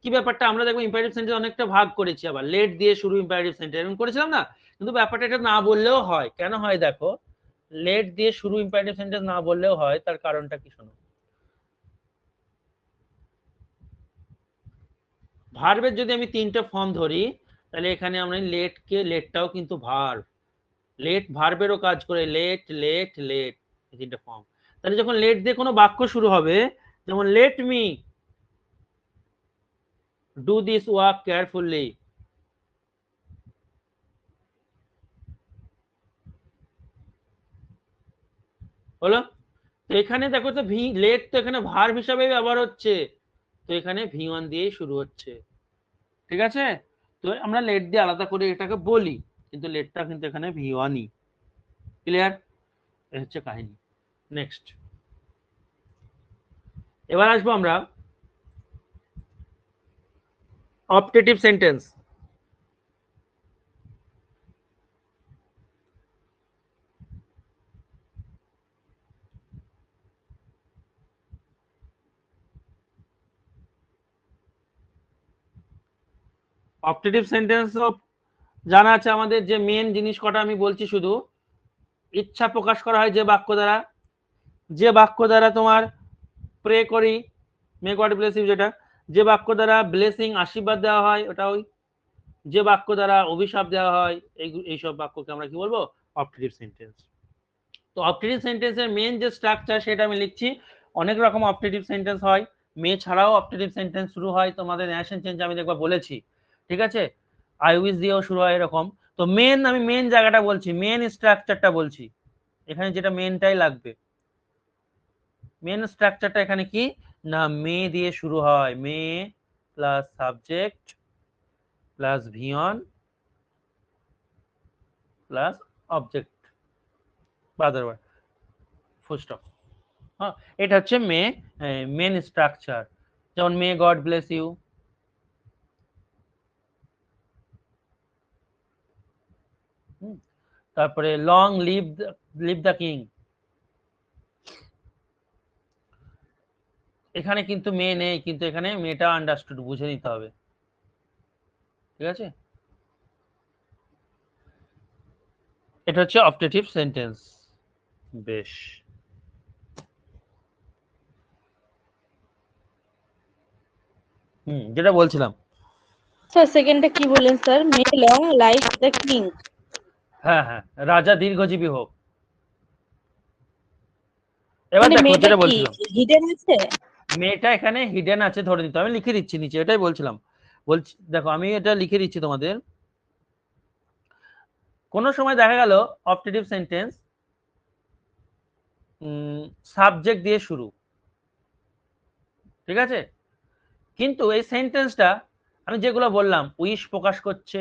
কি ব্যাপারটা, আমরা দেখবো ইম্পারেটিভ সেন্টেন্স অনেকটা ভাগ করেছি, আবার লেট দিয়ে শুরু ইম্পারেটিভ সেন্টেন্স এরকম করেছিলাম না। কিন্তু ব্যাপারটা এটা না বললেও হয়। কেন হয় দেখো, লেট দিয়ে শুরু ইম্পারেটিভ সেন্টেন্স না বললেও হয়, তার কারণটা কি শোনো। ভার্বের যদি আমি 3টে ফর্ম ধরি, তাহলে এখানে আমরা লেটটাও কিন্তু ভার্ব, লেট ভার্বেরও কাজ করে, লেট লেট লেট, এই 3টে ফর্ম। তাহলে যখন লেট দিয়ে কোনো বাক্য শুরু হবে, যেমন let me do this work carefully, হলো। তো এখানে দেখো তো ভি লেট তো এখানে ভার্ব হিসাবে ব্যবহার হচ্ছে, তো এখানে ভি1 দিয়েই শুরু হচ্ছে, ঠিক আছে। তো আমরা লেট দিয়ে আলাদা করে এটাকে বলি, কিন্তু লেটটা কিন্তু এখানে ভি1ই। ক্লিয়ার? এই হচ্ছে কাহিনী। নেক্সট, এবার আসবো আমরা অপটেটিভ সেন্টেন্স। অপটেটিভ সেন্টেন্স জানা আছে আমাদের, যে মেন জিনিস কটা আমি বলছি শুধু, ইচ্ছা প্রকাশ করা হয় যে বাক্য দ্বারা, যে বাক্য দ্বারা তোমার প্রে করি, মে গড ব্লেস ইউ, যেটা যে বাক্য দ্বারা ব্লেসিং আশীর্বাদ দেওয়া হয় ওটা ওই, যে বাক্য দ্বারা অভিশাপ দেওয়া হয় এইসব বাক্যকে আমরা কি বলবো, অপটেটিভ সেন্টেন্স। তো অপটেটিভ সেন্টেন্সের মেন যে স্ট্রাকচার সেটা আমি লিখছি। অনেক রকম অপটেটিভ সেন্টেন্স হয়, মে ছাড়াও অপটেটিভ সেন্টেন্স শুরু হয়, তোমাদের ন্যাশন চেঞ্জ আমি দেখবা বলেছি, ঠিক আছে, আই উইশ দিয়েও শুরু হয় এরকম। তো মেন, আমি মেন জায়গাটা বলছি, মেন স্ট্রাকচারটা বলছি, এখানে যেটা মেনটাই লাগবে। মেন স্ট্রাকচারটা এখানে কি না, মে দিয়ে শুরু হয়, may plus subject plus ভিয়ন plus object বা আদারওয়াইজ ফুল স্টপ। হ্যাঁ, এটা হচ্ছে মেন স্ট্রাকচার। যেমন মে গড ব্লেস ইউ, তারপরে লং লিভ দ্য কিং, এখানে কিন্তু মে নেই, কিন্তু এখানে মেটা আন্ডারস্টুড বুঝে নিতে হবে, ঠিক আছে। এটা হচ্ছে অপটেটিভ সেন্টেন্স। বেশ, যেটা বলছিলাম। স্যার সেকেন্ডটা কি বললেন sir? May long life the king. হ্যাঁ হ্যাঁ, রাজা দীর্ঘজীবী হোক। এবার মানে দেখো মেয়েটা যেটা কি বলছিলাম, হিডেন আছে? মেয়েটা এখানে হিডেন আছে ধরে নিতে, আমি লিখে দিচ্ছি নিচে, এটাই বলছিলাম। বলছি দেখো, আমি এটা লিখে দিচ্ছি তোমাদের। কোন সময় দেখা গেল অপটেটিভ সেন্টেন্স সাবজেক্ট দিয়ে শুরু, ঠিক আছে, কিন্তু এই সেন্টেন্সটা আমি যেগুলো বললাম, উইশ প্রকাশ করছে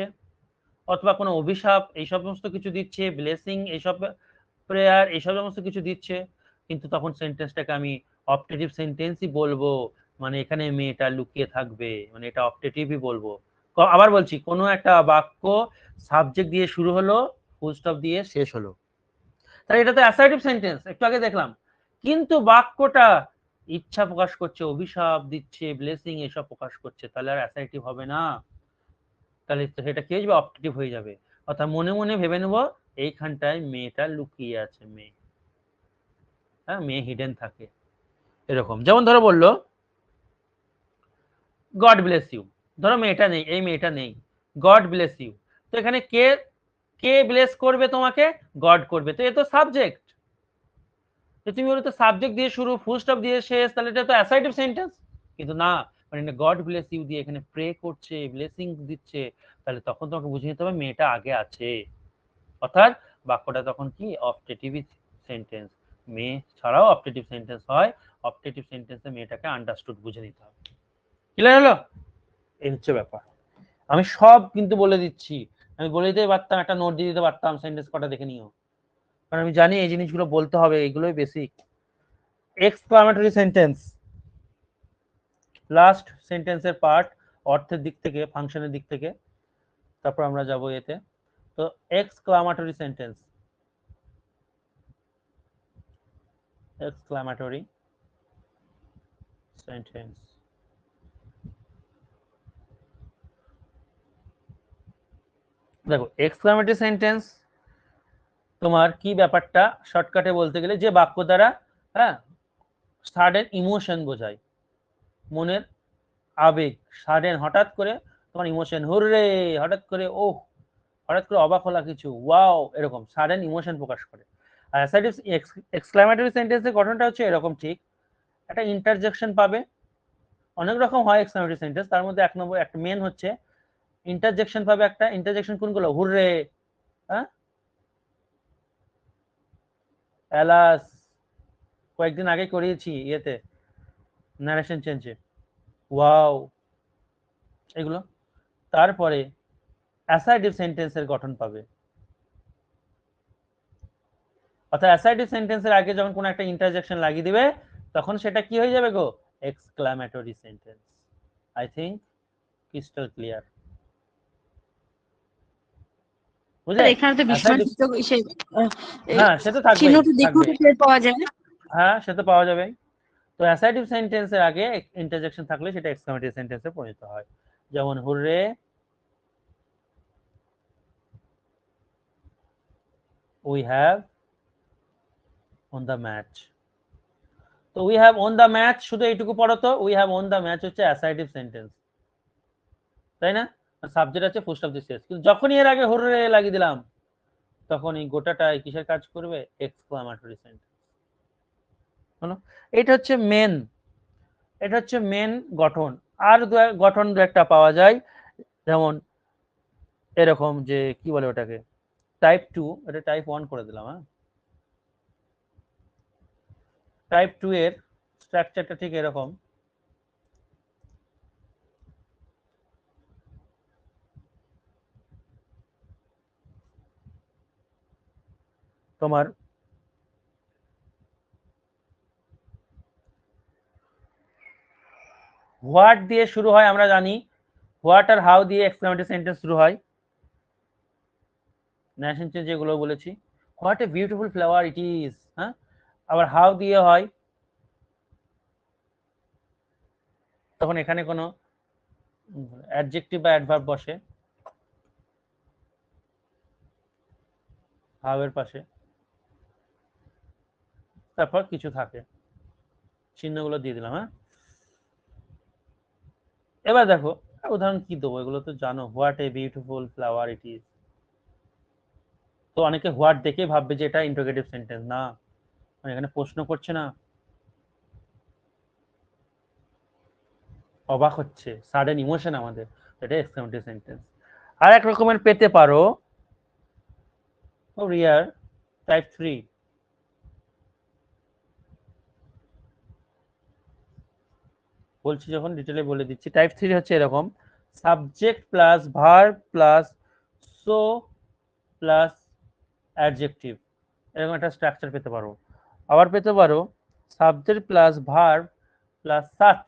অথবা কোনো অভিশাপ এই সমস্ত কিছু দিচ্ছে, ব্লেসিং এইসব, প্রেয়ার এইসব সমস্ত কিছু দিচ্ছে, কিন্তু তখন সেন্টেন্সটাকে আমি অপটেটিভ সেন্টেন্সই বলবো, মানে এখানে মেয়েটা লুকিয়ে থাকবে, মানে এটা অপটেটিভই বলবো। আবার বলছি, কোনো একটা বাক্য সাবজেক্ট দিয়ে শুরু হলো, ফুল স্টপ দিয়ে শেষ হলো, তাহলে এটা তো অ্যাসার্টিভ সেন্টেন্স, একটু আগে দেখলাম। কিন্তু বাক্যটা ইচ্ছা প্রকাশ করছে, অভিশাপ দিচ্ছে, ব্লেসিং এসব প্রকাশ করছে, তাহলে আর অ্যাসার্টিভ হবে না, তাহলে সেটা কি হয়ে যাবে, অপটেটিভ হয়ে যাবে। অর্থাৎ মনে মনে ভেবে নেবো এইখানটায় মেয়েটা লুকিয়ে আছে, মেয়ে, হ্যাঁ, মেয়ে হিডেন থাকে এরকম। যেমন ধরো বললো গড ব্লেস ইউ, ধরো মেয়েটা নেই, এই মেয়েটা নেই, গড ব্লেস ইউ, তো এখানে কে কে ব্লেস করবে তোমাকে, গড করবে, তো এ তো সাবজেক্ট, তুমি বলো তো সাবজেক্ট দিয়ে শুরু, ফুল স্টপ দিয়ে শেষ, তাহলে এটা তো অ্যাসার্টিভ সেন্টেন্স, কিন্তু না, মানে গড ব্লেস ইউ দিয়ে এখানে প্রে করছে, ব্লেসিং দিচ্ছে, তাহলে তখন তোমাকে বুঝে নিতে হবে মেয়েটা আগে আছে, অর্থাৎ বাক্যটা তখন কি অপটেটিভ সেন্টেন্স। মেয়ে ছাড়াও অপটেটিভ সেন্টেন্স হয়, অপটেটিভ সেন্টেন্সে মেয়েটাকে আন্ডারস্টুড বুঝে নিতে হবে। ক্লিয়ার হলো? এই হচ্ছে ব্যাপার। আমি সব কিন্তু বলে দিচ্ছি, আমি বলে দিতে পারতাম, একটা নোট দিয়ে দিতে পারতাম, সেন্টেন্স কটা দেখে নিও, কারণ আমি জানি এই জিনিসগুলো বলতে হবে, এগুলোই বেসিক। এক্সক্লামেটরি সেন্টেন্স, লাস্ট সেন্টেন্সের পার্ট, অর্থের দিক থেকে, ফাংশনের দিক থেকে, তারপর আমরা যাব এতে। তো এক্সক্লামেটরি সেন্টেন্স, এক্সক্লামেটরি সেন্টেন্স, দেখো এক্সক্লামেটরি সেন্টেন্স তোমার কি ব্যাপারটা, শর্টকাটে বলতে গেলে যে বাক্য দ্বারা, হ্যাঁ, সাডেন ইমোশন বোঝায়, মনের আবেগ, সাডেন হঠাৎ করে তোমার ইমোশন, হুররে, হঠাৎ করে ওহ, হঠাৎ করে অবাক হলা কিছু, ওয়াও, এরকম সাডেন ইমোশন প্রকাশ করে। আর অ্যাসার্টিভ এক্সক্লামেটরি সেন্টেন্সের গঠনটা হচ্ছে এরকম, ঠিক একটা ইন্টারজেকশন পাবে, অনেক রকম হয় এক্সক্লামেটরি সেন্টেন্স, তার মধ্যে এক নম্বর একটা মেন হচ্ছে ইন্টারজেকশন পাবে। একটা ইন্টারজেকশন কোনগুলো? হুররে, হ্যাঁ, অ্যালাস, কয়েকদিন আগে করিয়েছি ইয়েতে নারেশন চেঞ্জে, ওয়াও, এগুলো। তারপরে অ্যাসার্টিভ সেন্টেন্সের গঠন পাবে, অর্থাৎ অ্যাসার্টিভ সেন্টেন্সের আগে যখন কোনো একটা ইন্টারজেকশন লাগিয়ে দিবে তখন সেটা কি হয়ে যাবে গো? Exclamatory sentence. I think crystal clear, বুঝলে? এখানে তো বিস্ময়সূচক হ্যাঁ সে তো থাকবেই, চিহ্নটা দেখুন থাকবে, টের পাওয়া যায়। হ্যাঁ সে তো পাওয়া যাবে। তো অ্যাসার্টিভ সেন্টেন্সের আগে ইন্টারজেকশন থাকলে সেটা এক্সক্লামেটরি সেন্টেন্সে পরিণত হয়, যেমন hurray, we have won the match. তো we have won the match, শুধু এইটুকু পড়ো তো, we have won the match হচ্ছে অ্যাসার্টিভ সেন্টেন্স, তাই না? সাবজেক্ট আছে ফুল স্টপ দিয়ে শেষ, কিন্তু যখনই এর আগে হুররে লাগিয়ে দিলাম তখন এই গোটাটাই কিসের কাজ করবে? এক্সক্লামেটরি সেন্টেন্স হলো। এটা হচ্ছে মেন, এটা হচ্ছে মেন গঠন। আর গঠন দু একটা পাওয়া যায়, যেমন এরকম যে কি বলে ওটাকে, টাইপ 2, এটা টাইপ 1 করে দিলাম, হ্যাঁ। টাইপ 2 এর স্ট্রাকচারটা ঠিক এরকম, তোমার হোয়াট দিয়ে শুরু হয়, আমরা জানি হোয়াট আর হাউ দিয়ে এক্সক্লামেটরি সেন্টেন্স শুরু হয়, ন্যাশন চেঞ্জ যেগুলো বলেছি, what a beautiful flower it is, হ্যাঁ। আবার হাউ দিয়ে হয়, তখন এখানে কোনো অ্যাডজেক্টিভ বা অ্যাডভার্ব বসে হাউ এর পাশে, তারপর কিছু থাকে, চিহ্নগুলো দিয়ে দিলাম, হ্যাঁ। এবার দেখো উদাহরণ কি দেবো, এগুলো তো জানো, what a beautiful flower it is. তো অনেকে হোয়াট দেখে ভাববে যে এটা ইন্টারোগেটিভ সেন্টেন্স, না, এখানে প্রশ্ন করছে না, অবাক হচ্ছে, সাডেন ইমোশন আমাদের, এটা এক্সক্লামেটরি সেন্টেন্স। আর এক রকমের পেতে পারো, রিয়ার, টাইপ 3, বলছি যখন ডিটেলে বলে দিচ্ছি। টাইপ 3 হচ্ছে এরকম, subject plus verb plus so plus adjective, এরকম একটা স্ট্রাকচার পেতে পারো। আবার পেতে পারো subject plus verb plus such,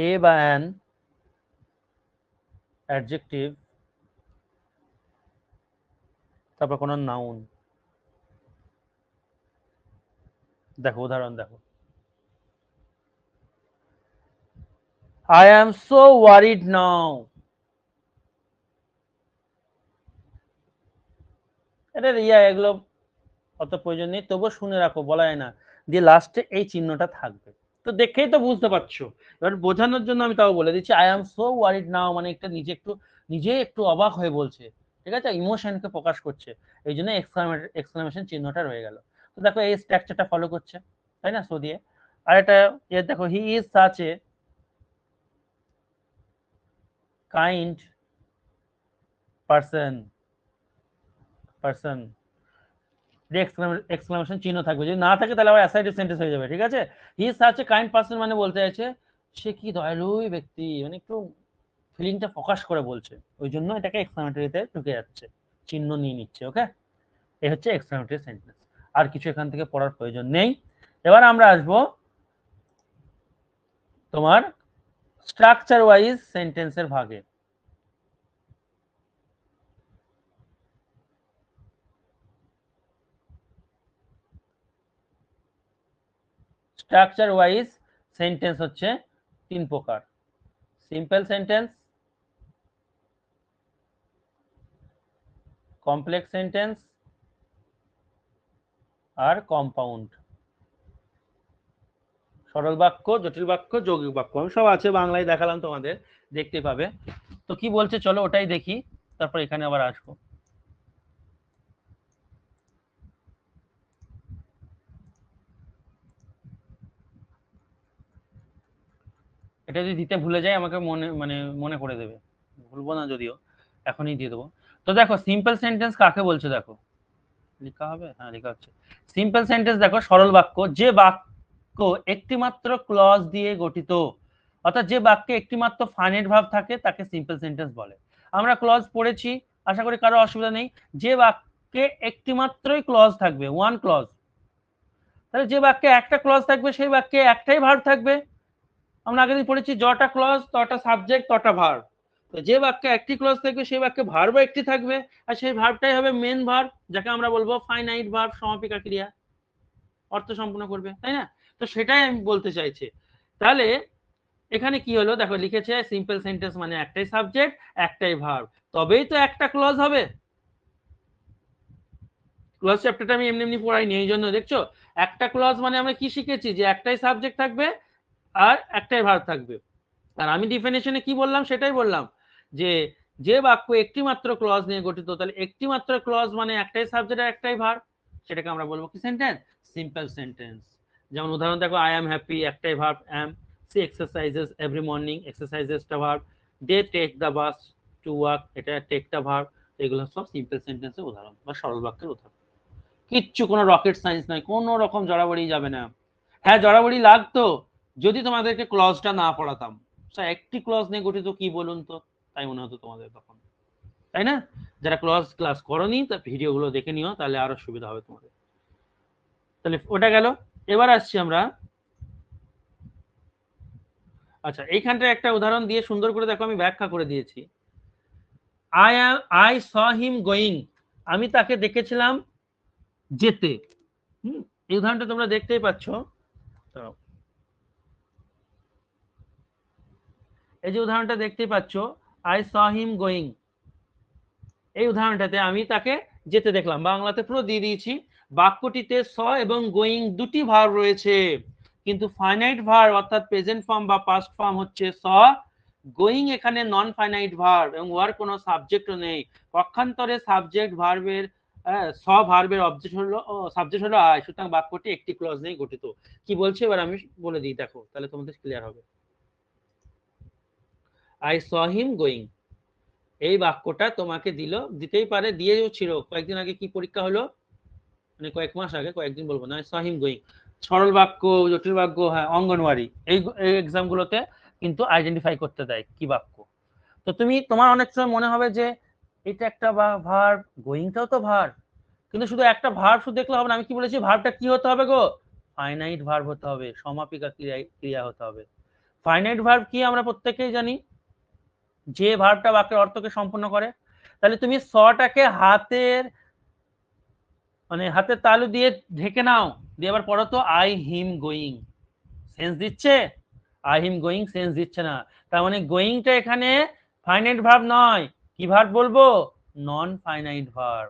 a বা অ্যান অ্যাডজেক্টিভ, তারপর কোনো নাউন। দেখো উদাহরণ দেখো, I am so worried now. এটা রিয়া, এগুলো অত প্রয়োজন নেই, তবুও শুনে রাখো, বলা যায় না, দিয়ে লাস্টে এই চিহ্নটা থাকবে। তো দেখেই তো বুঝতে পারছো, এবার বোঝানোর জন্য আমি তাও বলে দিচ্ছি, আই এম সো ওয়ারিড নাও মানে একটা নিজে একটু অবাক হয়ে বলছে, ঠিক আছে, ইমোশনকে প্রকাশ করছে, এই জন্য এক্সক্লামেশন চিহ্নটা রয়ে গেল। তো দেখো এই স্ট্রাকচারটা ফলো করছে, তাই না, সো দিয়ে। আর এটা দেখো, he is such a kind person, exclamation চিহ্ন থাকবে, যদি না থাকে তাহলে আবার অ্যাসার্টিভ সেন্টেন্স হয়ে যাবে, ঠিক আছে। He is such a kind person মানে বলতে চাইছে সে কি দয়ালু ব্যক্তি, মানে একটু ফিলিংটা প্রকাশ করে বলছে, ওই জন্য এটাকে এক্সক্লামেটরিতে ঢুকে যাচ্ছে, চিহ্ন নিয়ে নিচ্ছে, ওকে। এই হচ্ছে এক্সক্লামেটরি সেন্টেন্স, আর কিছু এখান থেকে পড়ার প্রয়োজন নেই। এবার আমরা আসবো তোমার স্ট্রাকচার ওয়াইজ সেন্টেন্সের ভাগে। স্ট্রাকচার ওয়াইজ সেন্টেন্স হচ্ছে 3 প্রকার, সিম্পল সেন্টেন্স, কমপ্লেক্স সেন্টেন্স আর কম্পাউন্ড। সরল বাক্য, জটিল বাক্য, যৌগিক বাক্য, আমি সব আছে বাংলায় দেখালাম তোমাদের, দেখতে পাবে। তো কি বলছে চলো ওটাই দেখি, তারপর এখানে আবার আসবো। এটা যদি দিতে ভুলে যাই আমাকে মনে করে দেবে, ভুলবো না যদিও, এখনই দিয়ে দেবো। তো দেখো সিম্পল সেন্টেন্স কাকে বলছে, দেখো লেখা হবে, হ্যাঁ লেখা হচ্ছে। সিম্পল সেন্টেন্স দেখো সরল বাক্য, যে বাক্য একটি মাত্র ক্লজ দিয়ে গঠিত, অর্থাৎ যে বাক্যে একটি মাত্র ফাইনাইট ভার্ব থাকে তাকে সিম্পল সেন্টেন্স বলে। আমরা ক্লজ পড়েছি, আশা করি কারো অসুবিধা নেই। যে বাক্যে একটি মাত্রই ক্লজ থাকবে, ওয়ান ক্লজ, তাহলে যে বাক্যে একটা ক্লজ থাকবে সেই বাক্যে একটাই ভার্ব থাকবে। আমরা আগে দিন পড়েছি যটা ক্লজ তটা সাবজেক্ট তটা ভার্ব। তো যে বাক্যে একটি ক্লজ থাকবে সেই বাক্যে ভার্বও একটি থাকবে, আর সেই ভার্বটাই হবে মেন ভার্ব, যাকে আমরা বলবো ফাইনাইট ভার্ব, সমাপিকা ক্রিয়া, অর্থ সম্পূর্ণ করবে, তাই না? তো সেটাই আমি বলতে চাইছি। তাহলে এখানে কি হলো দেখো, লিখেছে সিম্পল সেন্টেন্স মানে একটাই সাবজেক্ট একটাই ভার্ব, তবেই তো একটা ক্লজ হবে। ক্লজ চ্যাপ্টারটা আমি এমনি এমনি পড়াইনি, এই জন্য দেখছো একটা ক্লজ মানে আমরা কি শিখেছি, যে একটাই সাবজেক্ট থাকবে আর একটাই ভার্ব থাকবে। আর আমি ডিফিনিশনে কি বললাম সেটাই বললাম, যে যে বাক্য একটি মাত্র ক্লজ নিয়ে গঠিত, তাহলে একটি মাত্র ক্লজ মানে একটাই সাবজেক্ট আর একটাই ভার্ব, সেটাকে আমরা বলবো কি সেন্টেন্স, সিম্পল সেন্টেন্স। যেমন উদাহরণ দেখো, আই এম হ্যাপি একটাই verb am, she exercises every morning, এক্সারসাইজেসটা verb, they take the bus to work, এটা টেকটা ভার্ব। এগুলো সব সিম্পল সেন্টেন্সের উদাহরণ বা সরল বাক্যের উদাহরণ। কিচ্ছু কোনো রকেট সায়েন্স নয়, কোনো রকম জড়াবড়ি যাবে না। হ্যাঁ জড়াবড়ি লাগতো যদি তোমাদেরকে ক্লজটা না পড়াতাম, একটি ক্লজ নিয়ে গঠিত কি বলুন তো, তাই মনে হতো তোমাদের তখন, তাই না? যারা ক্লজ ক্লাস করনি তা ভিডিওগুলো দেখে নিও, তাহলে আরো সুবিধা হবে তোমাদের। তাহলে ওটা গেল। এবার আসছি আমরা, আচ্ছা এইখানটা একটা উদাহরণ দিয়ে সুন্দর করে দেখো আমি ব্যাখ্যা করে দিয়েছি। আই স হিম গোয়িং, আমি তাকে দেখেছিলাম যেতে। এই উদাহরণটা তোমরা দেখতেই পাচ্ছ, এই যে উদাহরণটা দেখতেই পাচ্ছ, আই স হিম গোয়িং, এই উদাহরণটাতে আমি তাকে যেতে দেখলাম, বাংলাতে পুরো দিয়ে দিয়েছি। বাক্যটিতে স এবং গোয়িং দুটি ভার্ব রয়েছে, কিন্তু ফাইনাইট ভার্ব অর্থাৎ প্রেজেন্ট ফর্ম বা পাস্ট ফর্ম হচ্ছে স, গোয়িং এখানে নন ফাইনাইট ভার্ব এবং ওর কোনো সাবজেক্টও নেই। পক্ষান্তরে সাবজেক্ট ভার্বের স ভার্বের অবজেক্ট হলো, সাবজেক্ট হলো আই, সুতরাং বাক্যটি একটি ক্লজ নিয়ে গঠিত। কি বলছে এবার আমি বলে দিই, দেখো তাহলে তোমাদের ক্লিয়ার হবে। আই স হিম গোয়িং, এই বাক্যটা তোমাকে দিতেই পারে, দিয়েও ছিল কয়েকদিন আগে, কি পরীক্ষা হলো মানে কয়েক মাস আগে, কয়েকদিন বলবো না, সহিম গোয়িং, সরল বাক্য, জটিল বাক্য, হ্যাঁ অঙ্গনওয়াড়ি, এই এক্সাম গুলোতে কিন্তু আইডেন্টিফাই করতে দেয় কি বাক্য। তো তোমার অনেক সময় মনে হবে যে এটা একটা ভার্ব, গোয়িংটাও তো ভার্ব, কিন্তু শুধু একটা ভার্ব শুধু দেখলে হবে না। আমি কি বলেছি, ভার্বটা কি হতে হবে গো, ফাইনাইট ভার্ব হতে হবে, সমাপিকা ক্রিয়া হতে হবে। ফাইনাইট ভার্ব কি আমরা প্রত্যেকেই জানি, যে ভার্বটা বাক্যের অর্থকে সম্পূর্ণ করে। তাহলে তুমি সটাকে হাতের তালু দিয়ে ঢেকে নাও, দিয়ে আবার পড়ো তো আই হিম গোয়িং, সেন্স দিচ্ছে? আই হিম গোয়িং সেন্স দিচ্ছে না, তার মানে গোয়িংটা এখানে ফাইনাইট ভার্ব নয়, কি ভার্ব বলবো, নন ফাইনাইট ভার্ব।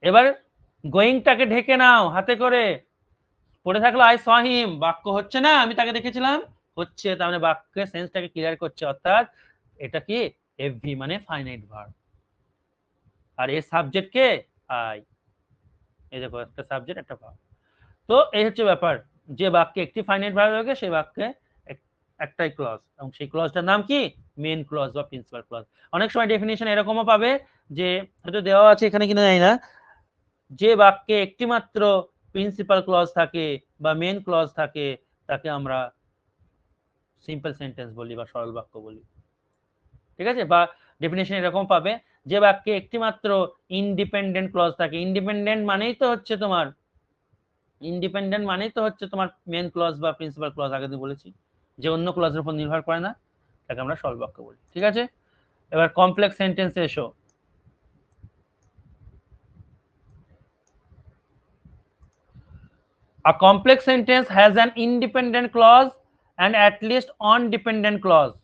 এবার গোয়িংটাকে ঢেকে নাও হাতে করে, পড়ে থাকলো আই স হিম, বাক্য হচ্ছে না আমি তাকে দেখেছিলাম, হচ্ছে, তার মানে বাক্যের সেন্সটাকে ক্লিয়ার করছে, অর্থাৎ এটা কি এফভি মানে ফাইনাইট ভার্ব, আর এর সাবজেক্ট কে আই, এই দেখো একটা সাবজেক্ট একটা ভার্ব। তো এই হচ্ছে ব্যাপার, যে বাক্যে একটি ফাইনাইট ভার্ব থাকে সেই বাক্যে একটাই ক্লজ, এবং সেই ক্লজটার নাম কি, মেন ক্লজ বা প্রিন্সিপাল ক্লজ। অনেক সময় ডেফিনিশন এরকমও পাবে, যে হয়তো দেওয়া আছে এখানে কিনা জানি না, যে বাক্যে একটি মাত্র প্রিন্সিপাল ক্লজ থাকে বা মেন ক্লজ থাকে তাকে আমরা সিম্পল সেন্টেন্স বলি বা সরল বাক্য বলি, ঠিক আছে? বা ডেফিনিশন এরকম পাবে, যে বাক্যে একটি মাত্র ইন্ডিপেন্ডেন্ট ক্লজ থাকে, ইন্ডিপেন্ডেন্ট মানেই তো হচ্ছে তোমার মেন ক্লজ বা প্রিন্সিপাল ক্লজ, আগে দিয়ে বলেছি, যে অন্য ক্লজের উপর নির্ভর করে না, তাকে আমরা সরল বাক্য বলি, ঠিক আছে? এবার কমপ্লেক্স সেন্টেন্সে এসো। A complex sentence has an independent clause and at least one dependent clause.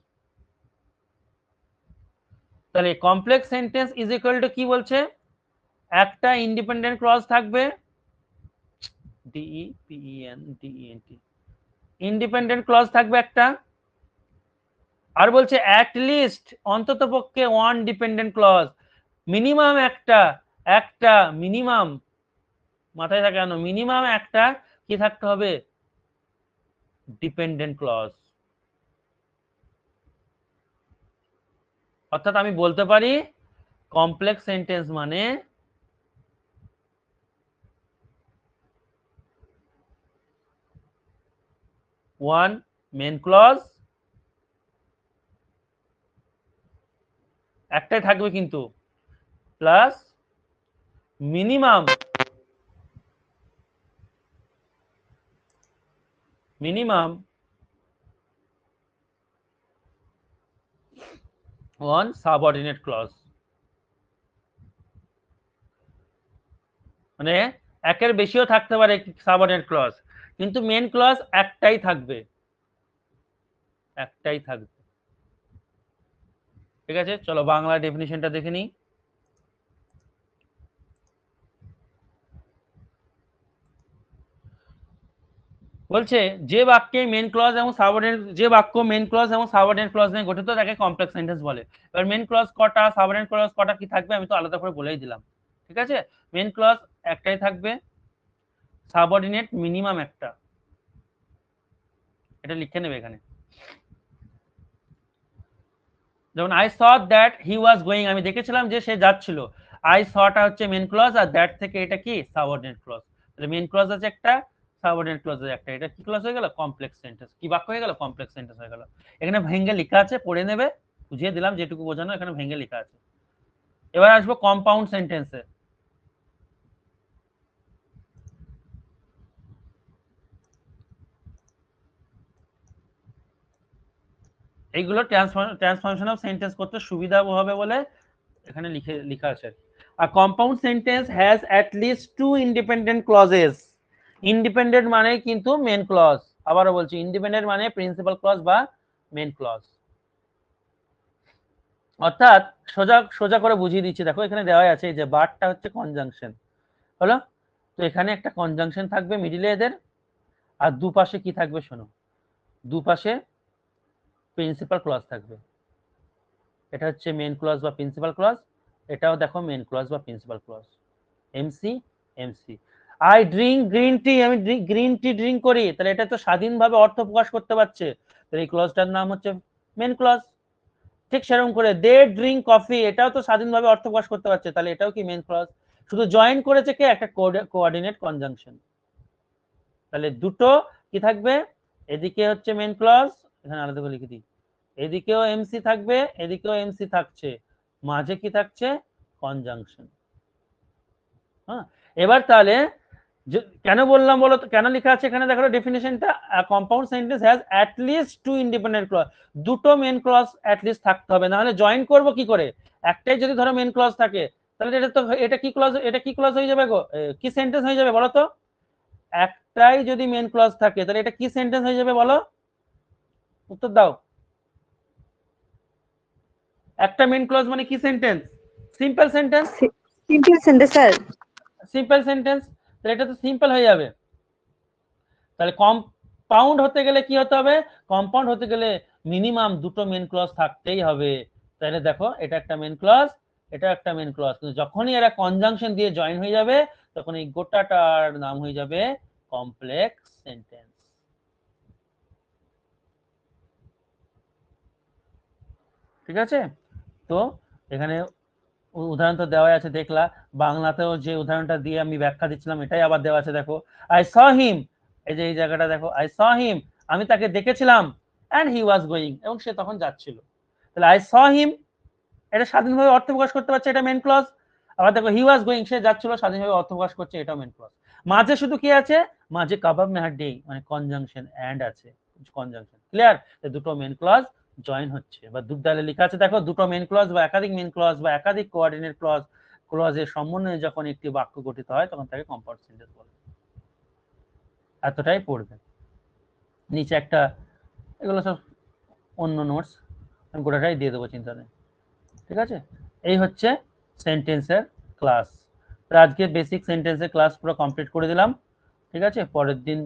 তাহলে complex sentence is equal to কি বলছে, একটা ইন্ডিপেন্ডেন্ট ক্লজ থাকবে, ইন্ডিপেন্ডেন্ট ক্লজ থাকবে একটা, আর বলছে অ্যাট লিস্ট অন্তত পক্ষে ওয়ান ডিপেন্ডেন্ট ক্লজ, মিনিমাম একটা মিনিমাম, মাথায় থাকে কেন, মিনিমাম একটা কি থাকতে হবে, ডিপেন্ডেন্ট ক্লজ। অর্থাৎ আমি বলতে পারি কমপ্লেক্স সেন্টেন্স মানে ওয়ান মেন ক্লজ, একটাই থাকবে কিন্তু, plus minimum one subordinate clause. মানে একের বেশিও থাকতে পারে সাবঅর্ডিনেট ক্লজ, কিন্তু মেন ক্লজ একটাই থাকবে, একটাই থাকবে। ঠিক আছে, চলো বাংলা ডেফিনিশনটা দেখে নিই। বলছে যে বাক্যে মেন ক্লজ এবং সাবঅর্ডিনেট, যে বাক্য মেন ক্লজ এবং সাবঅর্ডিনেট ক্লজ নিয়ে গঠিত তাকে কমপ্লেক্স সেন্টেন্স বলে। এবার মেন ক্লজ কটা, সাবঅর্ডিনেট ক্লজ কটা কি থাকবে আমি তো আলাদা করে বলেই দিলাম। ঠিক আছে, মেন ক্লজ একটাই থাকবে, সাবঅর্ডিনেট মিনিমাম একটা, এটা লিখে নেবে এখানে। যেমন I saw that he was going, আমি দেখেছিলাম যে সে যাচ্ছিল। আই সটা হচ্ছে মেন ক্লজ, আর দ্যাট থেকে এটা কি সাবঅর্ডিনেট ক্লজ। তাহলে মেন ক্লজ আছে একটা, সাবঅর্ডিনেট ক্লজ আছে একটা, এটা কি ক্লজ হয়ে গেল? Complex sentence. কি বাক্য হয়ে গেল? কমপ্লেক্স সেন্টেন্স হয়ে গেল। এখানে ভেঙে লেখা আছে, পড়ে নেবে, বুঝিয়ে দিলাম যেটুকু বোঝানো, এখানে ভেঙে লেখা আছে। এবার আসবো কম্পাউন্ড সেন্টেন্সে। এইগুলো ট্রান্সফরমেশন অফ সেন্টেন্স করতে সুবিধা হবে বলে এখানে লেখা আছে। A compound sentence has at least two independent clauses. Independent মানে কিন্তু মেন ক্লজ, আবারও বলছি ইন্ডিপেন্ডেন্ট মানে প্রিন্সিপাল ক্লজ বা মেন ক্লজ। অর্থাৎ সোজা সোজা করে বুঝিয়ে দিচ্ছি, দেখো এখানে দেওয়া আছে যে বারটা হচ্ছে কনজাংশন হলো, তো এখানে একটা কনজাংশন থাকবে মিডিলে এদের, আর দুপাশে কি থাকবে শোনো, দুপাশে প্রিন্সিপাল ক্লজ থাকবে। এটা হচ্ছে মেন ক্লজ বা প্রিন্সিপাল ক্লজ, এটাও দেখো মেন ক্লজ বা principal clause. MC MC. I drink green tea, আমি গ্রিন টি ড্রিঙ্ক করি, তাহলে এটা তো স্বাধীনভাবে অর্থ প্রকাশ করতে পারছে, তাহলে এই ক্লজটার নাম হচ্ছে মেন ক্লজ। ঠিক সেরকম করে দে ড্রিঙ্ক কফি, এটাও তো স্বাধীনভাবে অর্থ প্রকাশ করতে পারছে, তাহলে এটাও কি মেন ক্লজ। শুধু জয়েন করেছে কে? একটা কোঅর্ডিনেট কনজাংশন। তাহলে দুটো কি থাকবে, এদিকে হচ্ছে মেন ক্লজ, এখানে আলাদা করে লিখে দিই, এদিকেও এমসি থাকবে, এদিকেও এমসি থাকছে, মাঝে কি থাকছে? কনজাংশন। হ্যাঁ, এবার তাহলে কেন বললাম বলো তো, কেন লেখা আছে এখানে দেখো ডেফিনেশনটা, compound sentence has at least two independent clause, দুটো মেন ক্লজ অ্যাট লিস্ট থাকতে হবে, না হলে জয়েন করব কি করে? একটাই যদি ধরো মেন ক্লজ থাকে, তাহলে এটা তো, এটা কি ক্লজ, এটা কি ক্লজ হয়ে যাবে গো, কি সেন্টেন্স হয়ে যাবে বলো তো? একটাই যদি মেন ক্লজ থাকে তাহলে এটা কি সেন্টেন্স হয়ে যাবে বলো, উত্তর দাও। একটা মেন ক্লজ মানে কি sentence? Simple sentence. Simple sentence sir. Simple sentence, তাহলে এটা তো সিম্পল হয়ে যাবে। তাহলে কম্পাউন্ড হতে গেলে কি হতে হবে? কম্পাউন্ড হতে গেলে মিনিমাম দুটো মেন ক্লজ থাকতেই হবে। তাহলে দেখো এটা একটা মেন ক্লজ, এটা একটা মেন ক্লজ, কিন্তু যখনই এরা কনজাংশন দিয়ে জয়েন হয়ে যাবে তখন এই গোটাটার নাম হয়ে যাবে কমপ্লেক্স সেন্টেন্স। ঠিক আছে, তো এখানে উদাহরণ তো দেওয়া আছে দেখলা, বাংলাতেও যে উদাহরণটা দিয়ে আমি ব্যাখ্যা দিচ্ছিলাম এটাই আবার দেওয়া আছে, দেখো আই স হিম, এই যে এই জায়গাটা দেখো, আই স হিম, আমি তাকে দেখেছিলাম, এন্ড হি ওয়াজ গোয়িং, এবং সে তখন যাচ্ছিল। তাহলে আই স হিম, এটা স্বাধীনভাবে অর্থ প্রকাশ করতে পারছে, এটা মেন ক্লজ। আবার দেখো হি ওয়াজ গোয়িং, সে যাচ্ছিল, স্বাধীনভাবে অর্থ প্রকাশ করছে, এটাও মেন ক্লজ। মাঝে শুধু কি আছে? মাঝে কাবাব মেহার ডে, মানে কনজাংশন এন্ড আছে, কনজাংশন। ক্লিয়ার? দুটো মেন ক্লজ জয়েন হচ্ছে, বা দুটালে লেখা আছে দেখো, দুটো মেন ক্লজ বা একাধিক মেন ক্লজ বা একাধিক কোঅর্ডিনেট ক্লজ ক্লজের সমন্বয়ে যখন একটি বাক্য গঠিত হয় তখন তাকে কম্পাউন্ড সেন্টেন্স বলে। এতটাই পড়বে। নিচে একটা, এগুলো সব অন্য নোটস, আমি গোটাটাই দিয়ে দেবো, চিন্তা নেই। ঠিক আছে, এই হচ্ছে সেন্টেন্সের ক্লাস। আজকে বেসিক সেন্টেন্সের ক্লাস পুরো কমপ্লিট করে দিলাম। ঠিক আছে, পরের দিন